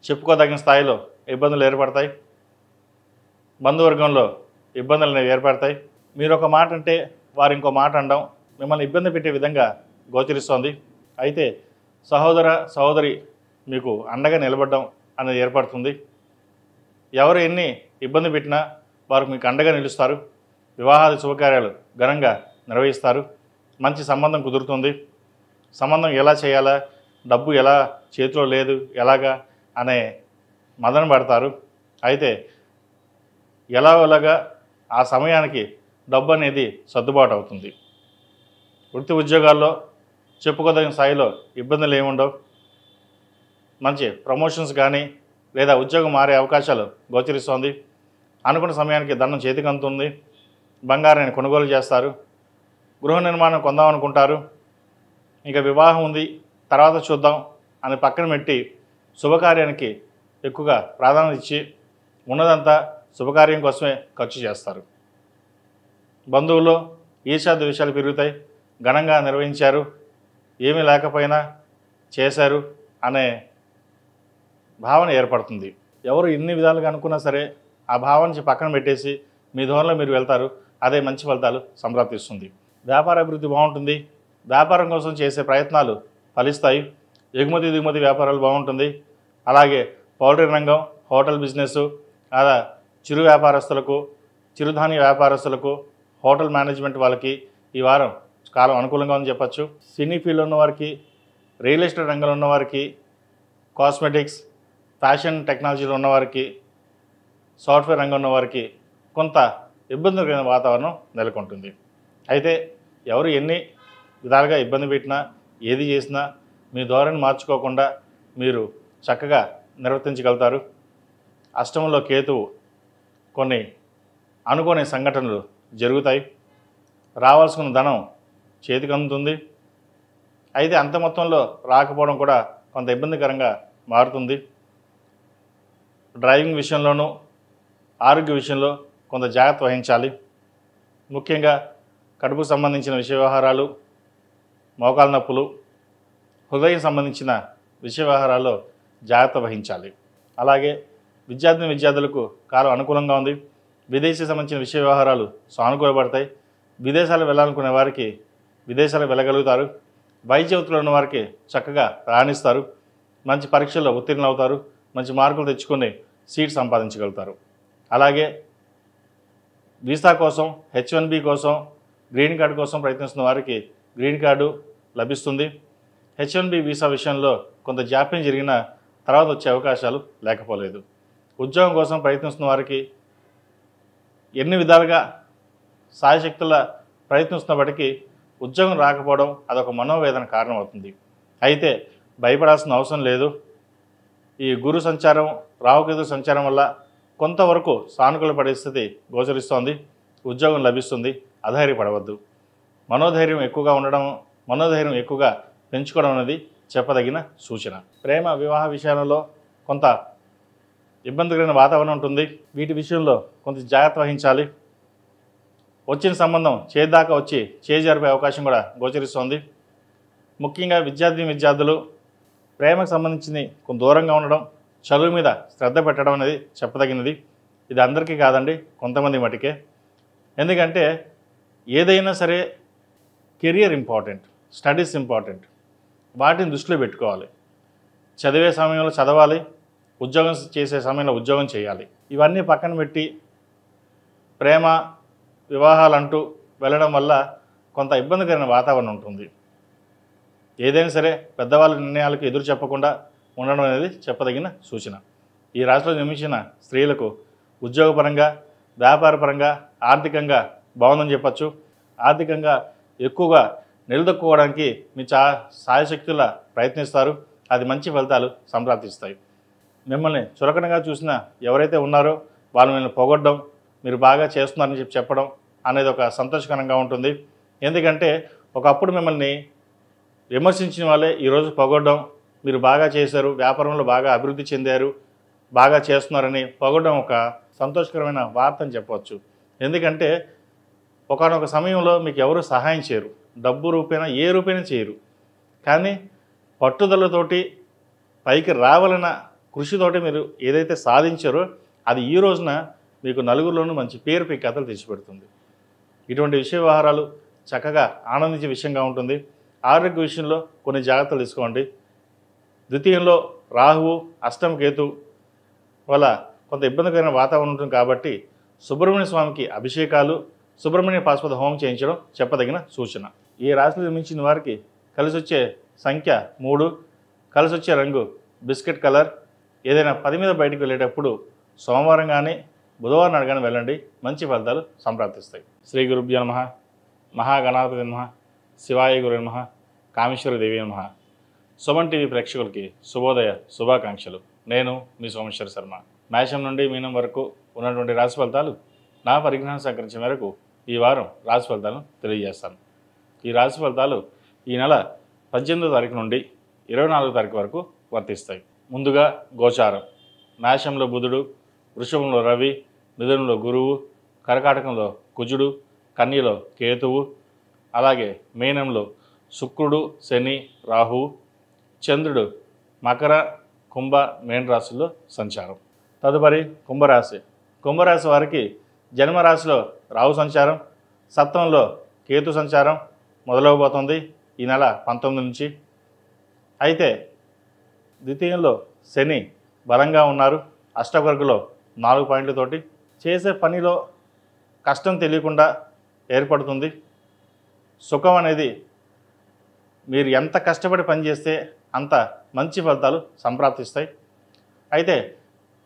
చెప్పుకోదగిన స్థాయిలో ఇబ్బందులు ఏర్పడతాయి. బంధువర్గంలో ఇబ్బందులు అనేవి ఏర్పడతాయి. మీరు ఒక మాట అంటే వారు ఇంకో మాట అనడం మిమ్మల్ని ఇబ్బంది పెట్టే విధంగా గోచరిస్తోంది. అయితే సహోదరి మీకు అండగా నిలబడడం అనేది ఏర్పడుతుంది. ఎవరు ఎన్ని ఇబ్బంది పెట్టినా వారు మీకు అండగా నిలుస్తారు. వివాహాది శుభకార్యాలు ఘనంగా నిర్వహిస్తారు. మంచి సంబంధం కుదురుతుంది. సంబంధం ఎలా చేయాలా, డబ్బు ఎలా చేతిలో లేదు ఎలాగా అనే మదన పడతారు. అయితే ఎలాగోలాగా ఆ సమయానికి డబ్బు అనేది సర్దుబాటు అవుతుంది. వృత్తి ఉద్యోగాల్లో చెప్పుకోదగిన స్థాయిలో ఇబ్బందులు ఏముండవు. మంచి ప్రమోషన్స్ కానీ లేదా ఉద్యోగం మారే అవకాశాలు గోచరిస్తోంది. అనుకున్న సమయానికి ధనం చేతికి అందుతుంది. బంగారాన్ని కొనుగోలు చేస్తారు. గృహ నిర్మాణం కొందామనుకుంటారు. ఇంకా వివాహం ఉంది తర్వాత చూద్దాం అని పక్కన పెట్టి శుభకార్యానికి ఎక్కువగా ప్రాధాన్యత ఇచ్చి ఉన్నదంతా శుభకార్యం కోసమే ఖర్చు చేస్తారు. బంధువులు ఈర్ష్యాది విషయాలు పెరుగుతాయి. ఘనంగా నిర్వహించారు, ఏమీ లేకపోయినా చేశారు అనే భావన ఏర్పడుతుంది. ఎవరు ఎన్ని విధాలుగా అనుకున్నా సరే ఆ భావన నుంచి పక్కన పెట్టేసి మీ ధోరణిలో మీరు వెళ్తారు. అదే మంచి ఫలితాలు సంప్రాప్తిస్తుంది. వ్యాపార అభివృద్ధి బాగుంటుంది. వ్యాపారం కోసం చేసే ప్రయత్నాలు ఫలిస్తాయి. ఎగుమతి దిగుమతి వ్యాపారాలు బాగుంటుంది. అలాగే పౌల్ట్రీ రంగం, హోటల్ బిజినెస్, అలా చిరు వ్యాపారస్తులకు, చిరుధాన్య వ్యాపారస్తులకు, హోటల్ మేనేజ్మెంట్ వాళ్ళకి ఈ వారం కాలం అనుకూలంగా ఉందని చెప్పచ్చు. సినీ ఫీల్డ్ ఉన్నవారికి, రియల్ ఎస్టేట్ రంగంలో ఉన్నవారికి, కాస్మెటిక్స్, ఫ్యాషన్ టెక్నాలజీలో ఉన్నవారికి, సాఫ్ట్వేర్ రంగం ఉన్నవారికి కొంత ఇబ్బందికరమైన వాతావరణం నెలకొంటుంది. అయితే ఎవరు ఎన్ని విధాలుగా ఇబ్బంది పెట్టినా, ఏది చేసినా మీ ధోరణి మార్చుకోకుండా మీరు చక్కగా నిర్వర్తించగలుగుతారు. అష్టమంలో కేతువు, కొన్ని అనుకోని సంఘటనలు జరుగుతాయి. రావాల్సిన ధనం చేతికి అందుతుంది. అయితే అంత మొత్తంలో రాకపోవడం కూడా కొంత ఇబ్బందికరంగా మారుతుంది. డ్రైవింగ్ విషయంలోనూ ఆరోగ్య విషయంలో కొంత జాగ్రత్త వహించాలి. ముఖ్యంగా కడుపుకు సంబంధించిన విషయ వ్యవహారాలు, మోకాలు నొప్పులు, హృదయం సంబంధించిన విషయ వ్యవహారాల్లో జాగ్రత్త వహించాలి. అలాగే విద్యార్థులకు కాలం అనుకూలంగా ఉంది. విదేశీ సంబంధించిన విషయ వ్యవహారాలు సానుకూలపడతాయి. విదేశాలు వెళ్ళాలనుకునే వారికి విదేశాలకు వెళ్ళగలుగుతారు. వైద్య వృత్తిలో ఉన్న వారికి చక్కగా రాణిస్తారు. మంచి పరీక్షల్లో ఉత్తీర్ణులు అవుతారు. మంచి మార్కులు తెచ్చుకొని సీట్ సంపాదించగలుగుతారు. అలాగే వీసా కోసం, H1B కోసం, గ్రీన్ కార్డు కోసం ప్రయత్నిస్తున్న వారికి గ్రీన్ కార్డు లభిస్తుంది. H1B వీసా విషయంలో కొంత జాప్యం జరిగిన తర్వాత వచ్చే అవకాశాలు లేకపోలేదు. ఉద్యోగం కోసం ప్రయత్నిస్తున్న వారికి ఎన్ని విధాలుగా సాయశక్తుల ప్రయత్నిస్తున్నప్పటికీ ఉద్యోగం రాకపోవడం అదొక మనోవేదన కారణమవుతుంది. అయితే భయపడాల్సిన అవసరం లేదు. ఈ గురు సంచారం, రాహుకేతు సంచారం వల్ల కొంతవరకు సానుకూల పరిస్థితి గోచరిస్తోంది. ఉద్యోగం లభిస్తుంది. అధైర్యపడవద్దు. మనోధైర్యం ఎక్కువగా పెంచుకోవడం అనేది చెప్పదగిన సూచన. ప్రేమ వివాహ విషయాలలో కొంత ఇబ్బందికరమైన వాతావరణం ఉంటుంది. వీటి విషయంలో కొంత జాగ్రత్త వహించాలి. వచ్చిన సంబంధం చేదాకా వచ్చి చేజారిపోయే అవకాశం కూడా గోచరిస్తోంది. ముఖ్యంగా విద్యార్థులు ప్రేమకు సంబంధించి కొంత దూరంగా ఉండడం, చదువు మీద శ్రద్ధ పెట్టడం అనేది చెప్పదగినది. ఇది అందరికీ కాదండి, కొంతమంది మటుకే. ఎందుకంటే ఏదైనా సరే కెరియర్ ఇంపార్టెంట్, స్టడీస్ ఇంపార్టెంట్. వాటిని దృష్టిలో పెట్టుకోవాలి. చదివే సమయంలో చదవాలి, ఉద్యోగం చేసే సమయంలో ఉద్యోగం చేయాలి. ఇవన్నీ పక్కన పెట్టి ప్రేమ వివాహాలంటూ వెళ్ళడం వల్ల కొంత ఇబ్బందికరమైన వాతావరణం ఉంటుంది. ఏదైనా సరే పెద్దవాళ్ళ నిర్ణయాలకు ఎదురు చెప్పకుండా ఉండడం అనేది చెప్పదగిన సూచన. ఈ రాశిలో జన్మించిన స్త్రీలకు ఉద్యోగపరంగా, వ్యాపారపరంగా, ఆర్థికంగా బాగుందని చెప్పచ్చు. ఆర్థికంగా ఎక్కువగా నిలదొక్కుకోవడానికి మీ సాయశక్తుల ప్రయత్నిస్తారు. అది మంచి ఫలితాలు సంప్రాప్తిస్తాయి. మిమ్మల్ని చులకనగా చూసిన ఎవరైతే ఉన్నారో వాళ్ళు మిమ్మల్ని పొగడ్డం, మీరు బాగా చేస్తున్నారని చెప్పడం అనేది ఒక సంతోషకరంగా ఉంటుంది. ఎందుకంటే ఒకప్పుడు మిమ్మల్ని విమర్శించిన వాళ్ళే ఈరోజు పొగడ్డం, మీరు బాగా చేశారు, వ్యాపారంలో బాగా అభివృద్ధి చెందారు, బాగా చేస్తున్నారని పొగడం ఒక సంతోషకరమైన వార్త అని చెప్పవచ్చు. ఎందుకంటే ఒకానొక సమయంలో మీకు ఎవరు సహాయం చేయరు, డబ్బు రూపేణా ఏ రూపేణా చేయరు. కానీ పట్టుదలతోటి పైకి రావాలన్న కృషితోటి మీరు ఏదైతే సాధించారో అది ఈ రోజున మీకు నలుగురిలోనూ మంచి పేరు కథలు తెచ్చిపెడుతుంది. ఇటువంటి విషయ వ్యవహారాలు చక్కగా ఆనందించే విషయంగా ఉంటుంది. ఆరోగ్య విషయంలో కొన్ని జాగ్రత్తలు తీసుకోండి. ద్వితీయంలో రాహువు, అష్టమ కేతు వల్ల కొంత ఇబ్బందికరమైన వాతావరణం ఉంటుంది. కాబట్టి సుబ్రహ్మణ్య స్వామికి అభిషేకాలు, సుబ్రహ్మణ్య పాశుపత హోమం చేయించడం చెప్పదగిన సూచన. ఈ రాశిలో నిర్మించిన వారికి కలిసి వచ్చే సంఖ్య 3, కలిసి వచ్చే రంగు బిస్కెట్ కలర్. ఏదైనా పని మీద బయటకు వెళ్ళేటప్పుడు సోమవారం కానీ బుధవారం నాడు కానీ వెళ్ళండి, మంచి ఫలితాలు సంప్రాప్తిస్తాయి. శ్రీ గురుభ్యో నమః. మహాగణాధిపతి నమః. శివాయ గురు నమః. కామేశ్వరి దేవి నమః. సుమన్ టీవీ ప్రేక్షకులకి శుభోదయ శుభాకాంక్షలు. నేను మీ సోమేశ్వర శర్మ. మేషం నుండి మీనం వరకు ఉన్నటువంటి రాశి ఫలితాలు నా పరిజ్ఞానం సహకరించిన మేరకు ఈ వారం రాశి ఫలితాలను తెలియజేస్తాను. ఈ రాశి ఫలితాలు ఈ నెల 18వ తారీఖు నుండి 24వ తారీఖు వరకు వర్తిస్తాయి. ముందుగా గోచారం. మేషంలో బుధుడు, వృషభంలో రవి, మిథునంలో గురువు, కర్కాటకంలో కుజుడు, కన్యలో కేతువు, అలాగే మీనంలో శుక్రుడు, శని, రాహువు, చంద్రుడు మకర, కుంభ, మీన రాశుల్లో సంచారం. తదుపరి కుంభరాశి. కుంభరాశి వారికి జన్మరాశిలో రాహు సంచారం, సప్తమంలో కేతు సంచారం మొదలవబోతుంది ఈ నెల 19 నుంచి. అయితే ద్వితీయంలో శని బలంగా ఉన్నారు. అష్టవర్గులో 4 పాయింట్లతోటి చేసే పనిలో కష్టం తెలియకుండా ఏర్పడుతుంది. సుఖం అనేది మీరు ఎంత కష్టపడి పనిచేస్తే అంత మంచి ఫలితాలు సంప్రాప్తిస్తాయి. అయితే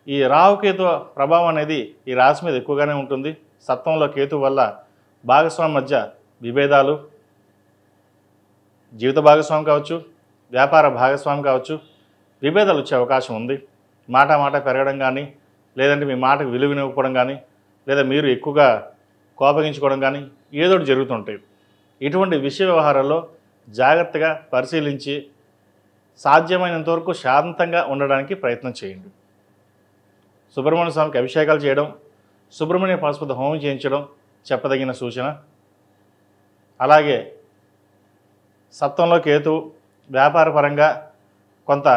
ఈ రాహుకేతు ప్రభావం అనేది ఈ రాశి మీద ఎక్కువగానే ఉంటుంది. సప్తమంలో కేతు వల్ల భాగస్వామి మధ్య విభేదాలు, జీవిత భాగస్వామి కావచ్చు, వ్యాపార భాగస్వామి కావచ్చు, విభేదాలు వచ్చే అవకాశం ఉంది. మాట పెరగడం కానీ, లేదంటే మీ మాటకు విలువనివ్వకపోవడం కానీ, లేదా మీరు ఎక్కువగా కోపగించుకోవడం కానీ ఏదో ఒకటి జరుగుతుంటాయి. ఇటువంటి విషయ వ్యవహారాల్లో జాగ్రత్తగా పరిశీలించి సాధ్యమైనంత వరకు శాంతంగా ఉండడానికి ప్రయత్నం చేయండి. సుబ్రహ్మణ్య స్వామికి అభిషేకాలు చేయడం, సుబ్రహ్మణ్య పాశుపత హోమం చేయించడం చెప్పదగిన సూచన. అలాగే సప్తంలో కేతు వ్యాపారపరంగా కొంత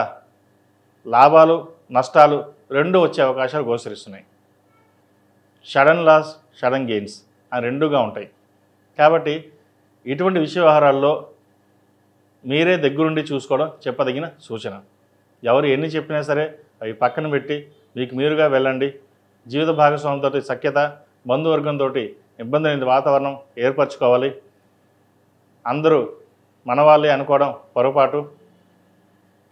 లాభాలు నష్టాలు రెండు వచ్చే అవకాశాలు గోచరిస్తున్నాయి. సడన్ లాస్, సడన్ గెయిన్స్ అని రెండుగా ఉంటాయి. కాబట్టి ఇటువంటి విషయ వ్యవహారాల్లో మీరే దగ్గరుండి చూసుకోవడం చెప్పదగిన సూచన. ఎవరు ఎన్ని చెప్పినా సరే అవి పక్కన పెట్టి మీకు మీరుగా వెళ్ళండి. జీవిత భాగస్వామితో సఖ్యత, బంధువర్గంతో ఇబ్బంది లేని వాతావరణం ఏర్పరచుకోవాలి. అందరూ మన వాళ్ళే అనుకోవడం పొరపాటు.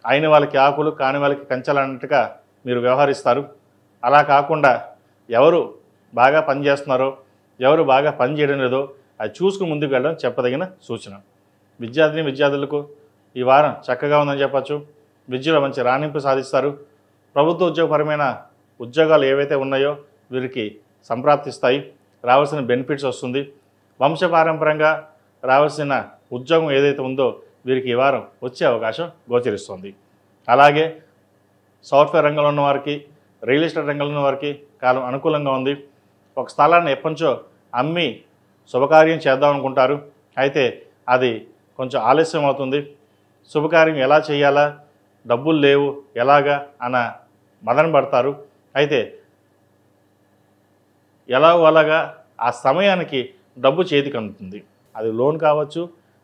అయిన వాళ్ళకి ఆకులు కాని వాళ్ళకి కంచెలన్నట్టుగా మీరు వ్యవహరిస్తారు. అలా కాకుండా ఎవరు బాగా పనిచేస్తున్నారో ఎవరు బాగా పని చేయడం లేదో అది చూసుకుని ముందుకు వెళ్ళడం చెప్పదగిన సూచన. విద్యార్థులకు ఈ వారం చక్కగా ఉందని చెప్పచ్చు. విద్యలో మంచి రాణింపు సాధిస్తారు. ప్రభుత్వ ఉద్యోగపరమైన ఉద్యోగాలు ఏవైతే ఉన్నాయో వీరికి సంప్రాప్తిస్తాయి. రావాల్సిన బెనిఫిట్స్ వస్తుంది. వంశపారంపరంగా రావాల్సిన ఉద్యోగం ఏదైతే ఉందో వీరికి ఈ వారం వచ్చే అవకాశం గోచరిస్తుంది. అలాగే సాఫ్ట్వేర్ రంగంలో ఉన్న వారికి, రియల్ ఎస్టేట్ రంగంలో ఉన్న వారికి కాలం అనుకూలంగా ఉంది. ఒక స్థలాన్ని ఎప్పటించో అమ్మి శుభకార్యం చేద్దాం అనుకుంటారు. అయితే అది కొంచెం ఆలస్యం అవుతుంది. శుభకార్యం ఎలా చేయాలా, డబ్బులు లేవు ఎలాగా అన్న మదన పడతారు. అయితే అలాగా ఆ సమయానికి డబ్బు చేతికి అందుతుంది. అది లోన్ కావచ్చు,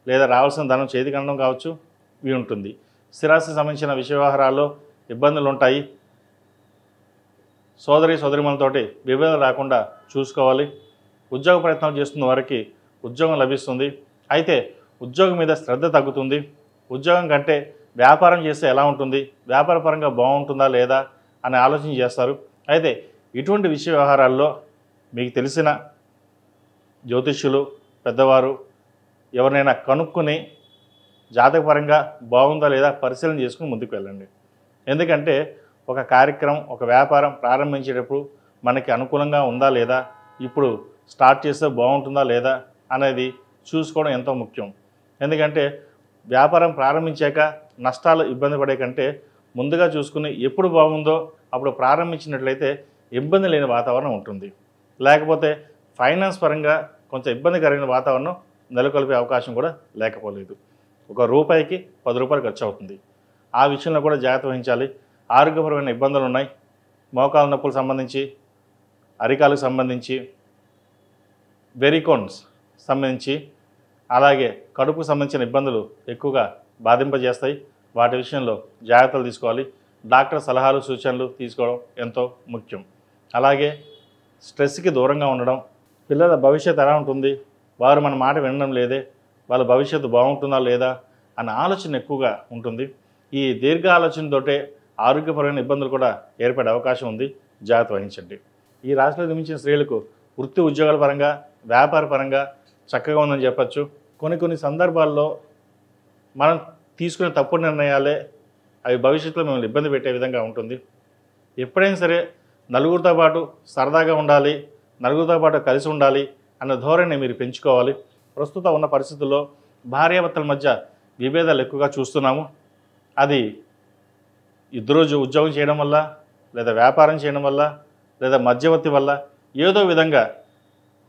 లేదా రావాల్సిన ధనం చేతికి అందడం కావచ్చు, ఇవి ఉంటుంది. స్థిరాస్తికి సంబంధించిన విషయ వ్యవహారాల్లో ఇబ్బందులు ఉంటాయి. సోదరిమణులతోటి విభేదాలు రాకుండా చూసుకోవాలి. ఉద్యోగ ప్రయత్నాలు చేస్తున్న వారికి ఉద్యోగం లభిస్తుంది. అయితే ఉద్యోగం మీద శ్రద్ధ తగ్గుతుంది. ఉద్యోగం కంటే వ్యాపారం చేస్తే ఎలా ఉంటుంది, వ్యాపార పరంగా బాగుంటుందా లేదా అని ఆలోచన చేస్తారు. అయితే ఇటువంటి విషయ వ్యవహారాల్లో మీకు తెలిసిన జ్యోతిష్యులు పెద్దవారు ఎవరినైనా కనుక్కొని జాతకపరంగా బాగుందా లేదా పరిశీలన చేసుకుని ముందుకు వెళ్ళండి. ఎందుకంటే ఒక కార్యక్రమం, ఒక వ్యాపారం ప్రారంభించేటప్పుడు మనకి అనుకూలంగా ఉందా లేదా, ఇప్పుడు స్టార్ట్ చేస్తే బాగుంటుందా లేదా అనేది చూసుకోవడం ఎంతో ముఖ్యం. ఎందుకంటే వ్యాపారం ప్రారంభించాక నష్టాలు ఇబ్బంది పడే కంటే ముందుగా చూసుకుని ఎప్పుడు బాగుందో అప్పుడు ప్రారంభించినట్లయితే ఇబ్బంది లేని వాతావరణం ఉంటుంది. లేకపోతే ఫైనాన్స్ పరంగా కొంచెం ఇబ్బందికరమైన వాతావరణం నెలకొల్పే అవకాశం కూడా లేకపోలేదు. ₹1కి ₹10 ఖర్చు అవుతుంది. ఆ విషయంలో కూడా జాగ్రత్త వహించాలి. ఆరోగ్యపరమైన ఇబ్బందులు ఉన్నాయి. మోకాలు నొప్పులకు సంబంధించి, అరికాలకు సంబంధించి, వెరికోన్స్ సంబంధించి, అలాగే కడుపుకు సంబంధించిన ఇబ్బందులు ఎక్కువగా బాధింపజేస్తాయి. వాటి విషయంలో జాగ్రత్తలు తీసుకోవాలి. డాక్టర్ సలహాలు సూచనలు తీసుకోవడం ఎంతో ముఖ్యం. అలాగే స్ట్రెస్కి దూరంగా ఉండడం. పిల్లల భవిష్యత్తు ఎలా ఉంటుంది, వారు మన మాట వినడం లేదే, వాళ్ళ భవిష్యత్తు బాగుంటుందా లేదా అన్న ఆలోచన ఎక్కువగా ఉంటుంది. ఈ దీర్ఘ ఆలోచనతోటే ఆరోగ్యపరమైన ఇబ్బందులు కూడా ఏర్పడే అవకాశం ఉంది. జాగ్రత్త వహించండి. ఈ రాశిలో జన్మించిన స్త్రీలకు వృత్తి ఉద్యోగాల పరంగా, వ్యాపార పరంగా చక్కగా ఉందని చెప్పచ్చు. కొన్ని సందర్భాల్లో మనం తీసుకునే తప్పుడు నిర్ణయాలే అవి భవిష్యత్తులో మిమ్మల్ని ఇబ్బంది పెట్టే విధంగా ఉంటుంది. ఎప్పుడైనా సరే నలుగురితో పాటు సరదాగా ఉండాలి, నలుగురితో పాటు కలిసి ఉండాలి అన్న ధోరణి మీరు పెంచుకోవాలి. ప్రస్తుతం ఉన్న పరిస్థితుల్లో భార్యాభర్తల మధ్య విభేదాలు ఎక్కువగా చూస్తున్నాము. అది ఇద్దరు ఉద్యోగం చేయడం వల్ల, లేదా వ్యాపారం చేయడం వల్ల, లేదా మధ్యవర్తి వల్ల ఏదో విధంగా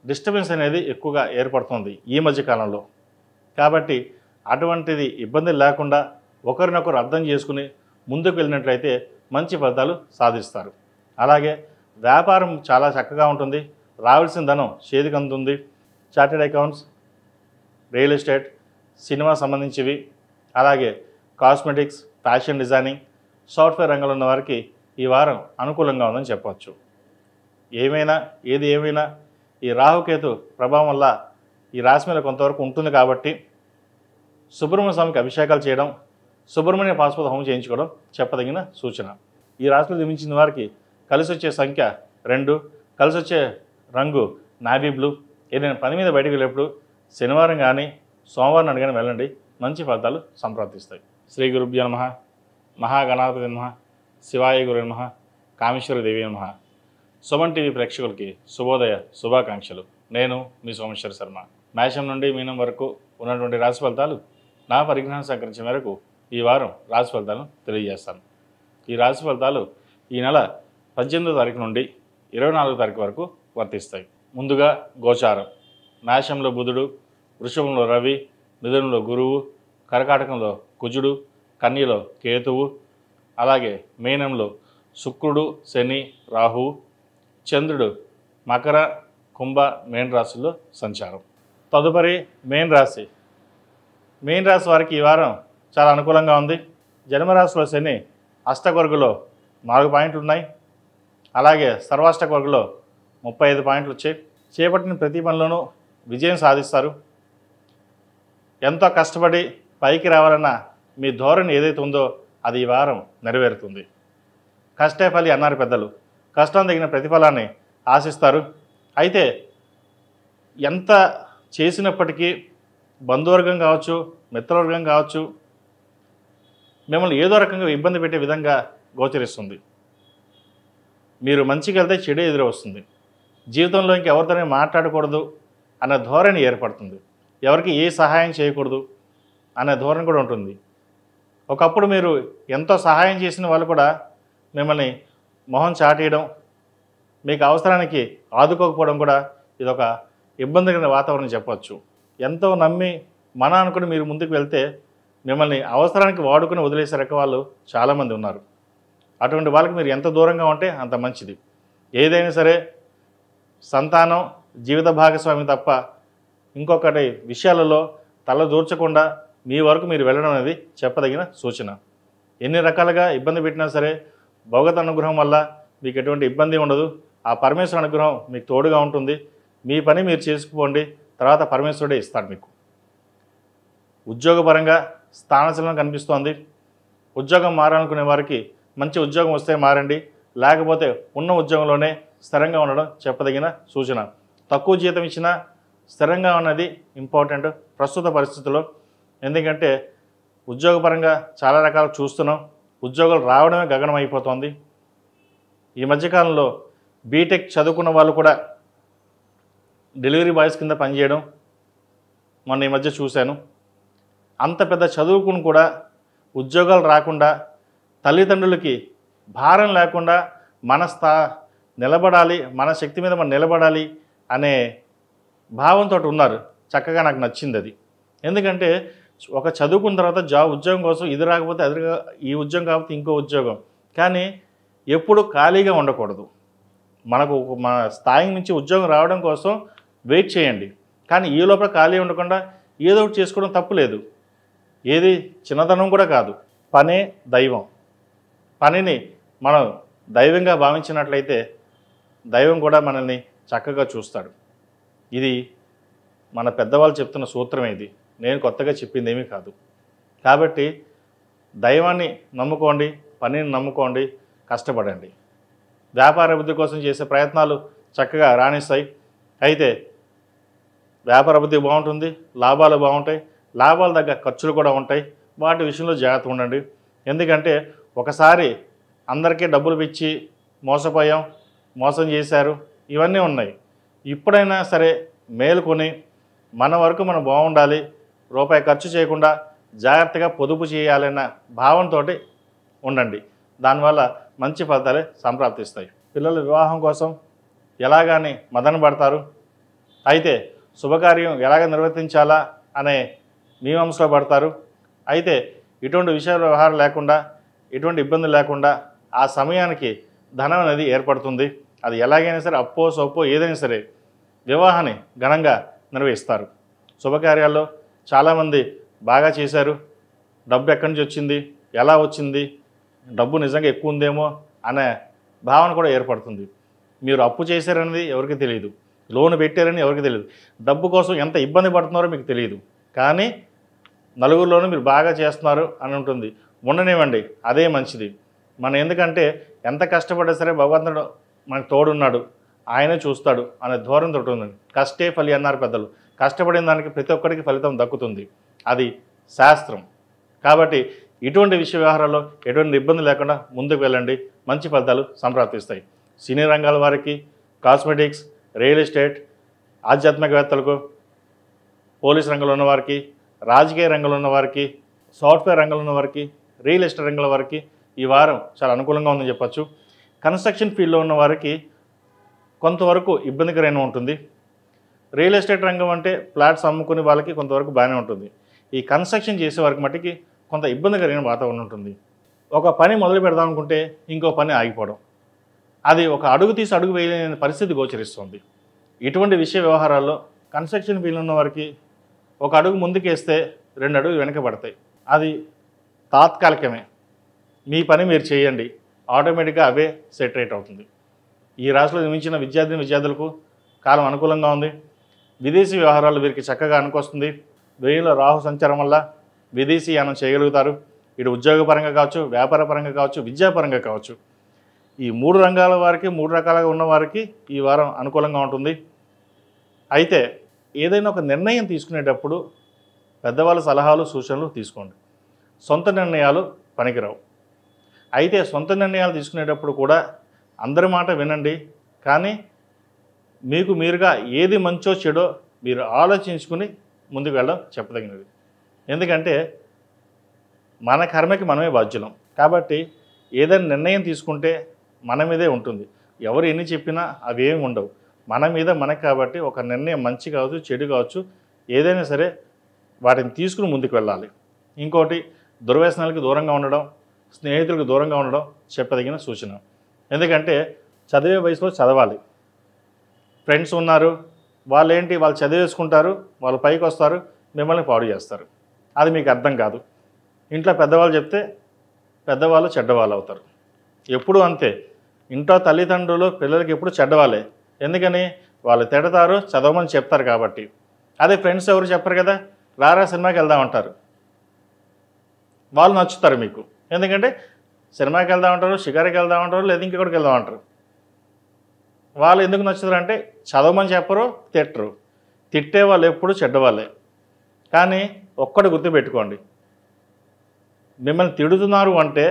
డిస్టర్బెన్స్ అనేది ఎక్కువగా ఏర్పడుతుంది ఈ మధ్యకాలంలో. కాబట్టి అటువంటిది ఇబ్బంది లేకుండా ఒకరినొకరు అర్థం చేసుకుని ముందుకు వెళ్ళినట్లయితే మంచి ఫలితాలు సాధిస్తారు. అలాగే వ్యాపారం చాలా చక్కగా ఉంటుంది. రావాల్సిన ధనం చేతికి అందుతుంది. Chartered accounts, real estate, cinema సంబంధించివి, అలాగే కాస్మెటిక్స్, ఫ్యాషన్ డిజైనింగ్, సాఫ్ట్వేర్ రంగంలో ఉన్న వారికి ఈ వారం అనుకూలంగా ఉందని చెప్పవచ్చు. ఏది ఏమైనా ఈ రాహుకేతు ప్రభావం వల్ల ఈ రాశి మీద కొంతవరకు ఉంటుంది. కాబట్టి సుబ్రహ్మణ్య స్వామికి అభిషేకాలు చేయడం, సుబ్రహ్మణ్య పాశుపత హోమం చేయించుకోవడం చెప్పదగిన సూచన. ఈ రాశిలో జన్మించిన వారికి కలిసి వచ్చే సంఖ్య 2, కలిసి వచ్చే రంగు నావీ బ్లూ. ఏదైనా పని మీద బయటకు వెళ్ళేప్పుడు శనివారం కానీ సోమవారం నాడు కానీ వెళ్ళండి, మంచి ఫలితాలు సంప్రాప్తిస్తాయి. శ్రీ గురుభ్యో నమః. మహాగణాధిపతి నమః. శివాయ గురు నమః. కామేశ్వరి దేవి నమః. సుమన్ టీవీ ప్రేక్షకులకి శుభోదయ శుభాకాంక్షలు. నేను మీ సోమేశ్వర శర్మ. మేషం నుండి మీనం వరకు ఉన్నటువంటి రాశి ఫలితాలు నా పరిజ్ఞానం సహకరించే మేరకు ఈ వారం రాశి ఫలితాలను తెలియజేస్తాను. ఈ రాశి ఫలితాలు ఈ నెల 18వ తారీఖు నుండి 24వ తారీఖు వరకు వర్తిస్తాయి. ముందుగా గోచారం. మేషంలో బుధుడు, వృషభంలో రవి, మిథునంలో గురువు, కర్కాటకంలో కుజుడు, కన్యలో కేతువు, అలాగే మీనంలో శుక్రుడు, శని, రాహువు, చంద్రుడు మకర, కుంభ, మీన రాశుల్లో సంచారం. తదుపరి మీన రాశి. మీన రాశి వారికి ఈ వారం చాలా అనుకూలంగా ఉంది. జన్మరాశిలో శని అష్టవర్గులో 4 పాయింట్లు ఉన్నాయి. అలాగే సర్వాష్టక వర్గంలో 35 పాయింట్లు వచ్చాయి. చేపట్టిన ప్రతి పనిలోనూ విజయం సాధిస్తారు. ఎంతో కష్టపడి పైకి రావాలన్న మీ ధోరణి ఏదైతే ఉందో అది ఈ వారం నెరవేరుతుంది. కష్టే ఫలి అన్నారు పెద్దలు. కష్టం తగిన ప్రతిఫలాన్ని ఆశిస్తారు. అయితే ఎంత చేసినప్పటికీ బంధువర్గం కావచ్చు, మిత్రవర్గం కావచ్చు, మిమ్మల్ని ఏదో రకంగా ఇబ్బంది పెట్టే విధంగా గోచరిస్తుంది. మీరు మంచికి వెళ్తే చెడు ఎదురు వస్తుంది. జీవితంలో ఇంకెవరితోనే మాట్లాడకూడదు అన్న ధోరణి ఏర్పడుతుంది. ఎవరికి ఏ సహాయం చేయకూడదు అనే ధోరణి కూడా ఉంటుంది. ఒకప్పుడు మీరు ఎంతో సహాయం చేసిన వాళ్ళు కూడా మిమ్మల్ని మొహం చాటేయడం, మీకు అవసరానికి ఆదుకోకపోవడం కూడా ఇదొక ఇబ్బందికరమైన వాతావరణం చెప్పవచ్చు. ఎంతో నమ్మి మన అనుకుని మీరు ముందుకు వెళ్తే మిమ్మల్ని అవసరానికి వాడుకుని వదిలేసే రక వాళ్ళు చాలామంది ఉన్నారు. అటువంటి వాళ్ళకి మీరు ఎంత దూరంగా ఉంటే అంత మంచిది. ఏదైనా సరే సంతానం, జీవిత భాగస్వామి తప్ప ఇంకొకటి విషయాలలో తల దూర్చకుండా మీ వరకు మీరు వెళ్ళడం అనేది చెప్పదగిన సూచన. ఎన్ని రకాలుగా ఇబ్బంది పెట్టినా సరే భగవత్ అనుగ్రహం వల్ల మీకు ఎటువంటి ఇబ్బంది ఉండదు. ఆ పరమేశ్వర అనుగ్రహం మీకు తోడుగా ఉంటుంది. మీ పని మీరు చేసుకుపోండి, తర్వాత పరమేశ్వరుడే ఇస్తాడు మీకు. ఉద్యోగపరంగా స్థానచలనం కనిపిస్తోంది. ఉద్యోగం మారాలనుకునే వారికి మంచి ఉద్యోగం వస్తే మారండి, లేకపోతే ఉన్న ఉద్యోగంలోనే స్థిరంగా ఉండడం చెప్పదగిన సూచన. తక్కువ జీతం ఇచ్చినా స్థిరంగా ఉన్నది ఇంపార్టెంట్ ప్రస్తుత పరిస్థితుల్లో. ఎందుకంటే ఉద్యోగపరంగా చాలా రకాలు చూస్తున్నాం. ఉద్యోగాలు రావడమే గగనం అయిపోతుంది. ఈ మధ్యకాలంలో బీటెక్ చదువుకున్న వాళ్ళు కూడా డెలివరీ బాయ్స్ కింద పనిచేయడం మొన్న ఈ మధ్య చూశాను. అంత పెద్ద చదువుకుని కూడా ఉద్యోగాలు రాకుండా తల్లిదండ్రులకి భారం లేకుండా నిలబడాలి, మన శక్తి మీద మనం నిలబడాలి అనే భావంతో ఉన్నారు. చక్కగా నాకు నచ్చింది అది. ఎందుకంటే ఒక చదువుకున్న తర్వాత ఉద్యోగం కోసం ఇది రాకపోతే అది, ఈ ఉద్యోగం కాకపోతే ఇంకో ఉద్యోగం, కానీ ఎప్పుడు ఖాళీగా ఉండకూడదు. మనకు మన స్థాయి నుంచి ఉద్యోగం రావడం కోసం వెయిట్ చేయండి, కానీ ఈ లోపల ఖాళీ ఉండకుండా ఏదో ఒకటి చేసుకోవడం తప్పులేదు. ఏది చిన్నతనం కూడా కాదు. పనే దైవం. పనిని మనం దైవంగా భావించినట్లయితే దైవం కూడా మనల్ని చక్కగా చూస్తాడు. ఇది మన పెద్దవాళ్ళు చెప్తున్న సూత్రమే. ఇది నేను కొత్తగా చెప్పింది ఏమీ కాదు. కాబట్టి దైవాన్ని నమ్ముకోండి, పనిని నమ్ముకోండి, కష్టపడండి. వ్యాపార అభివృద్ధి కోసం చేసే ప్రయత్నాలు చక్కగా రాణిస్తాయి. అయితే వ్యాపార అభివృద్ధి బాగుంటుంది, లాభాలు బాగుంటాయి, లాభాల దగ్గర ఖర్చులు కూడా ఉంటాయి. వాటి విషయంలో జాగ్రత్తగా ఉండండి. ఎందుకంటే ఒకసారి అందరికీ డబ్బులు పిచ్చి మోసపోయాం, మోసం చేశారు, ఇవన్నీ ఉన్నాయి. ఇప్పుడైనా సరే మేలుకొని మన వరకు మనం బాగుండాలి, రూపాయి ఖర్చు చేయకుండా జాగ్రత్తగా పొదుపు చేయాలన్న భావంతో ఉండండి. దానివల్ల మంచి ఫలితాలే సంప్రాప్తిస్తాయి. పిల్లల వివాహం కోసం ఎలాగాని మదన పడతారు. అయితే శుభకార్యం ఎలాగ నిర్వర్తించాలా అనే మీమాంసలో పడతారు. అయితే ఇటువంటి విషయాల వ్యవహారం లేకుండా, ఎటువంటి ఇబ్బంది లేకుండా ఆ సమయానికి ధనం అనేది ఏర్పడుతుంది. అది ఎలాగైనా సరే అప్పో సొప్పో ఏదైనా సరే వివాహాన్ని ఘనంగా నిర్వహిస్తారు. శుభకార్యాల్లో చాలామంది బాగా చేశారు, డబ్బు ఎక్కడి నుంచి వచ్చింది, ఎలా వచ్చింది, డబ్బు నిజంగా ఎక్కువ ఉందేమో అనే భావన కూడా ఏర్పడుతుంది. మీరు అప్పు చేశారనేది ఎవరికి తెలియదు, లోన్ పెట్టారని ఎవరికి తెలియదు, డబ్బు కోసం ఎంత ఇబ్బంది పడుతున్నారో మీకు తెలియదు. కానీ నలుగురిలోనూ మీరు బాగా చేస్తున్నారు అని ఉంటుంది. ఉండనివ్వండి, అదే మంచిది. మనం ఎందుకంటే ఎంత కష్టపడ్డా సరే భగవంతుడు మనకు తోడున్నాడు, ఆయనే చూస్తాడు అనే ధోరణితో ఉంటుంది. కష్టే ఫలి అన్నారు పెద్దలు. కష్టపడిన దానికి ప్రతి ఒక్కరికి ఫలితం దక్కుతుంది. అది శాస్త్రం. కాబట్టి ఇటువంటి విషయ వ్యవహారాల్లో ఎటువంటి ఇబ్బంది లేకుండా ముందుకు వెళ్ళండి, మంచి ఫలితాలు సంప్రాప్తిస్తాయి. సినీ రంగాల వారికి, కాస్మెటిక్స్, రియల్ ఎస్టేట్, ఆధ్యాత్మికవేత్తలకు, పోలీస్ రంగంలో ఉన్నవారికి, రాజకీయ రంగంలో ఉన్నవారికి, సాఫ్ట్వేర్ రంగంలో ఉన్నవారికి, రియల్ ఎస్టేట్ రంగంలో వారికి ఈ వారం చాలా అనుకూలంగా ఉందని చెప్పచ్చు. కన్స్ట్రక్షన్ ఫీల్డ్లో ఉన్న వారికి కొంతవరకు ఇబ్బందికరంగా ఉంటుంది. రియల్ ఎస్టేట్ రంగం అంటే ఫ్లాట్స్ అమ్ముకునే వాళ్ళకి కొంతవరకు బాగానే ఉంటుంది. ఈ కన్స్ట్రక్షన్ చేసే వారికి మట్టికి కొంత ఇబ్బందికరమైన వాతావరణం ఉంటుంది. ఒక పని మొదలు పెడదాం అనుకుంటే ఇంకో పని ఆగిపోవడం, అది ఒక అడుగు తీసి అడుగు వేయలేని పరిస్థితి గోచరిస్తుంది. ఇటువంటి విషయ వ్యవహారాల్లో కన్స్ట్రక్షన్ ఫీల్డ్ ఉన్న వారికి ఒక అడుగు ముందుకేస్తే 2 అడుగులు వెనక పడతాయి. అది తాత్కాలికమే. మీ పని మీరు చేయండి, ఆటోమేటిక్గా అవే సెటరేట్ అవుతుంది. ఈ రాశిలో నిర్మించిన విద్యార్థులకు కాలం అనుకూలంగా ఉంది. విదేశీ వ్యవహారాలు వీరికి చక్కగా అనుకొస్తుంది. వెయ్యిలో రాహు సంచారం వల్ల విదేశీ యానం చేయగలుగుతారు. ఇటు ఉద్యోగపరంగా కావచ్చు, వ్యాపార పరంగా కావచ్చు, విద్యాపరంగా కావచ్చు. ఈ 3 రంగాల వారికి 3 రకాలుగా ఉన్న వారికి ఈ వారం అనుకూలంగా ఉంటుంది. అయితే ఏదైనా ఒక నిర్ణయం తీసుకునేటప్పుడు పెద్దవాళ్ళ సలహాలు సూచనలు తీసుకోండి. సొంత నిర్ణయాలు పనికిరావు. అయితే సొంత నిర్ణయాలు తీసుకునేటప్పుడు కూడా అందరి మాట వినండి. కానీ మీకు మీరుగా ఏది మంచో చెడో మీరు ఆలోచించుకుని ముందుకు వెళ్ళడం చెప్పదగినది. ఎందుకంటే మన కర్మకి మనమే బాధ్యులం. కాబట్టి ఏదైనా నిర్ణయం తీసుకుంటే మన మీదే ఉంటుంది. ఎవరు ఎన్ని చెప్పినా అవి ఏమి ఉండవు. మన మీద మనకు. కాబట్టి ఒక నిర్ణయం మంచి కావచ్చు, చెడు కావచ్చు, ఏదైనా సరే వాటిని తీసుకుని ముందుకు వెళ్ళాలి. ఇంకోటి, దుర్వ్యసనాలకు దూరంగా ఉండడం, స్నేహితులకు దూరంగా ఉండడం చెప్పదగిన సూచన. ఎందుకంటే చదివే వయసులో చదవాలి. ఫ్రెండ్స్ ఉన్నారు, వాళ్ళు చదివేసుకుంటారు, వాళ్ళు పైకి వస్తారు, మిమ్మల్ని పాడు చేస్తారు. అది మీకు అర్థం కాదు. ఇంట్లో పెద్దవాళ్ళు చెప్తే పెద్దవాళ్ళు చెడ్డవాళ్ళు అవుతారు. ఎప్పుడూ అంతే. ఇంట్లో తల్లిదండ్రులు పిల్లలకి ఎప్పుడు చెడ్డవాళ్ళే. ఎందుకని? వాళ్ళు తిడతారు, చదవమని చెప్తారు కాబట్టి. అదే ఫ్రెండ్స్ ఎవరు చెప్పరు కదా, రారా సినిమాకి వెళ్దామంటారు. వాళ్ళు నచ్చుతారు మీకు. ఎందుకంటే సినిమాకి వెళ్దామంటారు, షికారికి వెళ్దామంటారు, లేదా ఇంకెక్కడికి వెళ్దామంటారు. వాళ్ళు ఎందుకు నచ్చుతారంటే చదవమని చెప్పరు, తిట్టరు. తిట్టే వాళ్ళు ఎప్పుడు చెడ్డవాళ్ళే. కానీ ఒక్కటి గుర్తుపెట్టుకోండి, మిమ్మల్ని తిడుతున్నారు అంటే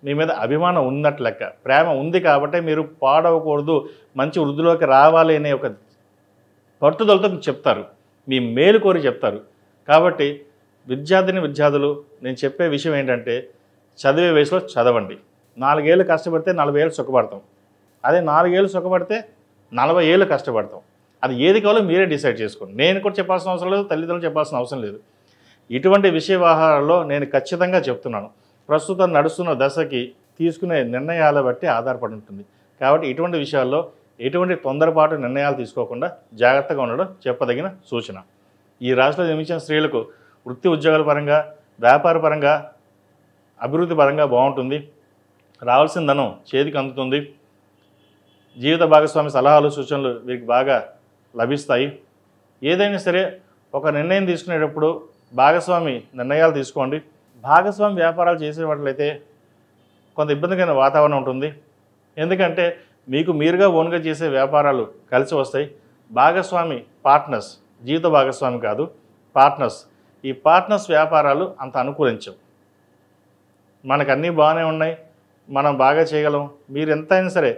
మీ మీద అభిమానం ఉన్నట్లు లెక్క. ప్రేమ ఉంది కాబట్టి మీరు పాడవకూడదు, మంచి వృద్ధిలోకి రావాలి అనే ఒక పట్టుదలతో చెప్తారు, మీ మేలు కోరి చెప్తారు. కాబట్టి విద్యార్థులు నేను చెప్పే విషయం ఏంటంటే, చదివే వయసులో చదవండి. 4 ఏళ్ళు కష్టపడితే 40 ఏళ్ళు సుఖపడతాం. అదే 4 ఏళ్ళు సుఖపడితే 40 ఏళ్ళు కష్టపడతాం. అది ఏది కావాలో మీరే డిసైడ్ చేసుకోండి. నేను కూడా చెప్పాల్సిన అవసరం లేదు, తల్లిదండ్రులు చెప్పాల్సిన అవసరం లేదు. ఇటువంటి విషయ వ్యవహారాల్లో నేను ఖచ్చితంగా చెప్తున్నాను. ప్రస్తుతం నడుస్తున్న దశకి తీసుకునే నిర్ణయాల బట్టి ఆధారపడి ఉంటుంది. కాబట్టి ఇటువంటి విషయాల్లో ఎటువంటి తొందరపాటు నిర్ణయాలు తీసుకోకుండా జాగ్రత్తగా ఉండడం చెప్పదగిన సూచన. ఈ రాశిలో జన్మించిన స్త్రీలకు వృత్తి ఉద్యోగాల పరంగా, వ్యాపార పరంగా, అభివృద్ధి పరంగా బాగుంటుంది. రావాల్సిన ధనం చేతికి అందుతుంది. జీవిత భాగస్వామి సలహాలు సూచనలు వీరికి బాగా లభిస్తాయి. ఏదైనా సరే ఒక నిర్ణయం తీసుకునేటప్పుడు భాగస్వామి నిర్ణయాలు తీసుకోండి. భాగస్వామి వ్యాపారాలు చేసేవాళ్ళైతే కొంత ఇబ్బందికరమైన వాతావరణం ఉంటుంది. ఎందుకంటే మీకు మీరుగా ఓన్గా చేసే వ్యాపారాలు కలిసి వస్తాయి. భాగస్వామి పార్ట్నర్స్, జీవిత భాగస్వామి కాదు, పార్ట్నర్స్. ఈ పార్ట్నర్స్ వ్యాపారాలు అంత అనుకూలించవు. మనకు అన్నీ బాగానే ఉన్నాయి, మనం బాగా చేయగలం, మీరు ఎంతైనా సరే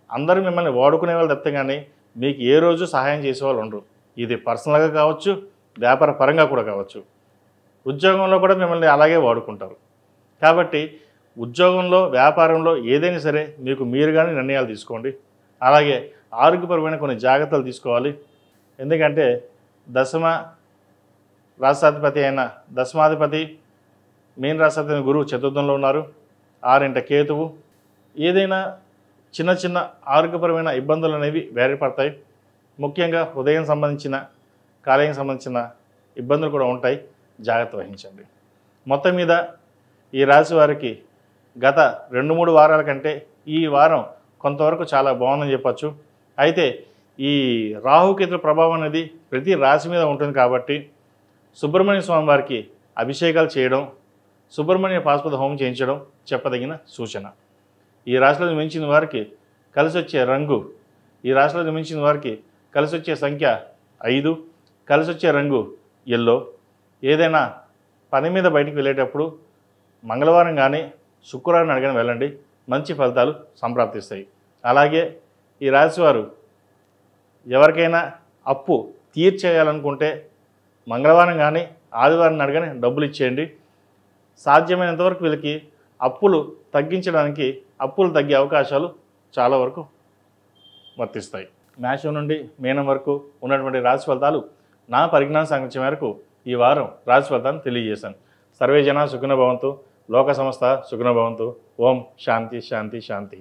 అందరూ మిమ్మల్ని వాడుకునే వాళ్ళు తప్పితే కానీ మీకు ఏ రోజు సహాయం చేసేవాళ్ళు ఉండరు. ఇది పర్సనల్గా కావచ్చు, వ్యాపార పరంగా కూడా కావచ్చు. ఉద్యోగంలో కూడా మిమ్మల్ని అలాగే వాడుకుంటారు. కాబట్టి ఉద్యోగంలో, వ్యాపారంలో ఏదైనా సరే మీకు మీరుగానే నిర్ణయాలు తీసుకోండి. అలాగే ఆరోగ్యపరమైన కొన్ని జాగ్రత్తలు తీసుకోవాలి. ఎందుకంటే దశమ రాష్ట్రాధిపతి అయిన దశమాధిపతి మీన రాష్ట్రాధిపతి గురువు చతుర్థంలో ఉన్నారు. 6 కేతువు. ఏదైనా చిన్న చిన్న ఆరోగ్యపరమైన ఇబ్బందులు అనేవి వేరేపడతాయి. ముఖ్యంగా హృదయం సంబంధించిన, కాలేయం సంబంధించిన ఇబ్బందులు కూడా ఉంటాయి. జాగ్రత్త వహించండి. మొత్తం మీద ఈ రాశి వారికి గత 2-3 వారాల కంటే ఈ వారం కొంతవరకు చాలా బాగుందని చెప్పచ్చు. అయితే ఈ రాహుకేతుల ప్రభావం అనేది ప్రతి రాశి మీద ఉంటుంది. కాబట్టి సుబ్రహ్మణ్య స్వామి వారికి అభిషేకాలు చేయడం, సుబ్రహ్మణ్య పాశుపత హోమం చేయించడం చెప్పదగిన సూచన. ఈ రాశిలో జన్మించిన వారికి కలిసి వచ్చే రంగు, ఈ రాశిలో జన్మించిన వారికి కలిసి వచ్చే సంఖ్య 5, కలిసి వచ్చే రంగు ఎల్లో. ఏదైనా పని మీద బయటికి వెళ్ళేటప్పుడు మంగళవారం కానీ శుక్రవారం అడిగిన వెళ్ళండి, మంచి ఫలితాలు సంప్రాప్తిస్తాయి. అలాగే ఈ రాశివారు ఎవరికైనా అప్పు తీర్చేయాలనుకుంటే మంగళవారం కానీ ఆదివారం అడగని డబ్బులు ఇచ్చేయండి. సాధ్యమైనంతవరకు వీళ్ళకి అప్పులు తగ్గించడానికి, అప్పులు తగ్గే అవకాశాలు చాలా వరకు వర్తిస్తాయి. మేషం నుండి మీనం వరకు ఉన్నటువంటి రాశి ఫలితాలు నా పరిజ్ఞాన సంగతి మేరకు ఈ వారం రాశి ఫలితాన్ని తెలియజేశాను. సర్వే జన సుఖినో భవంతు, లోక సమస్త సుఖినో భవంతు. ఓం శాంతి శాంతి శాంతి.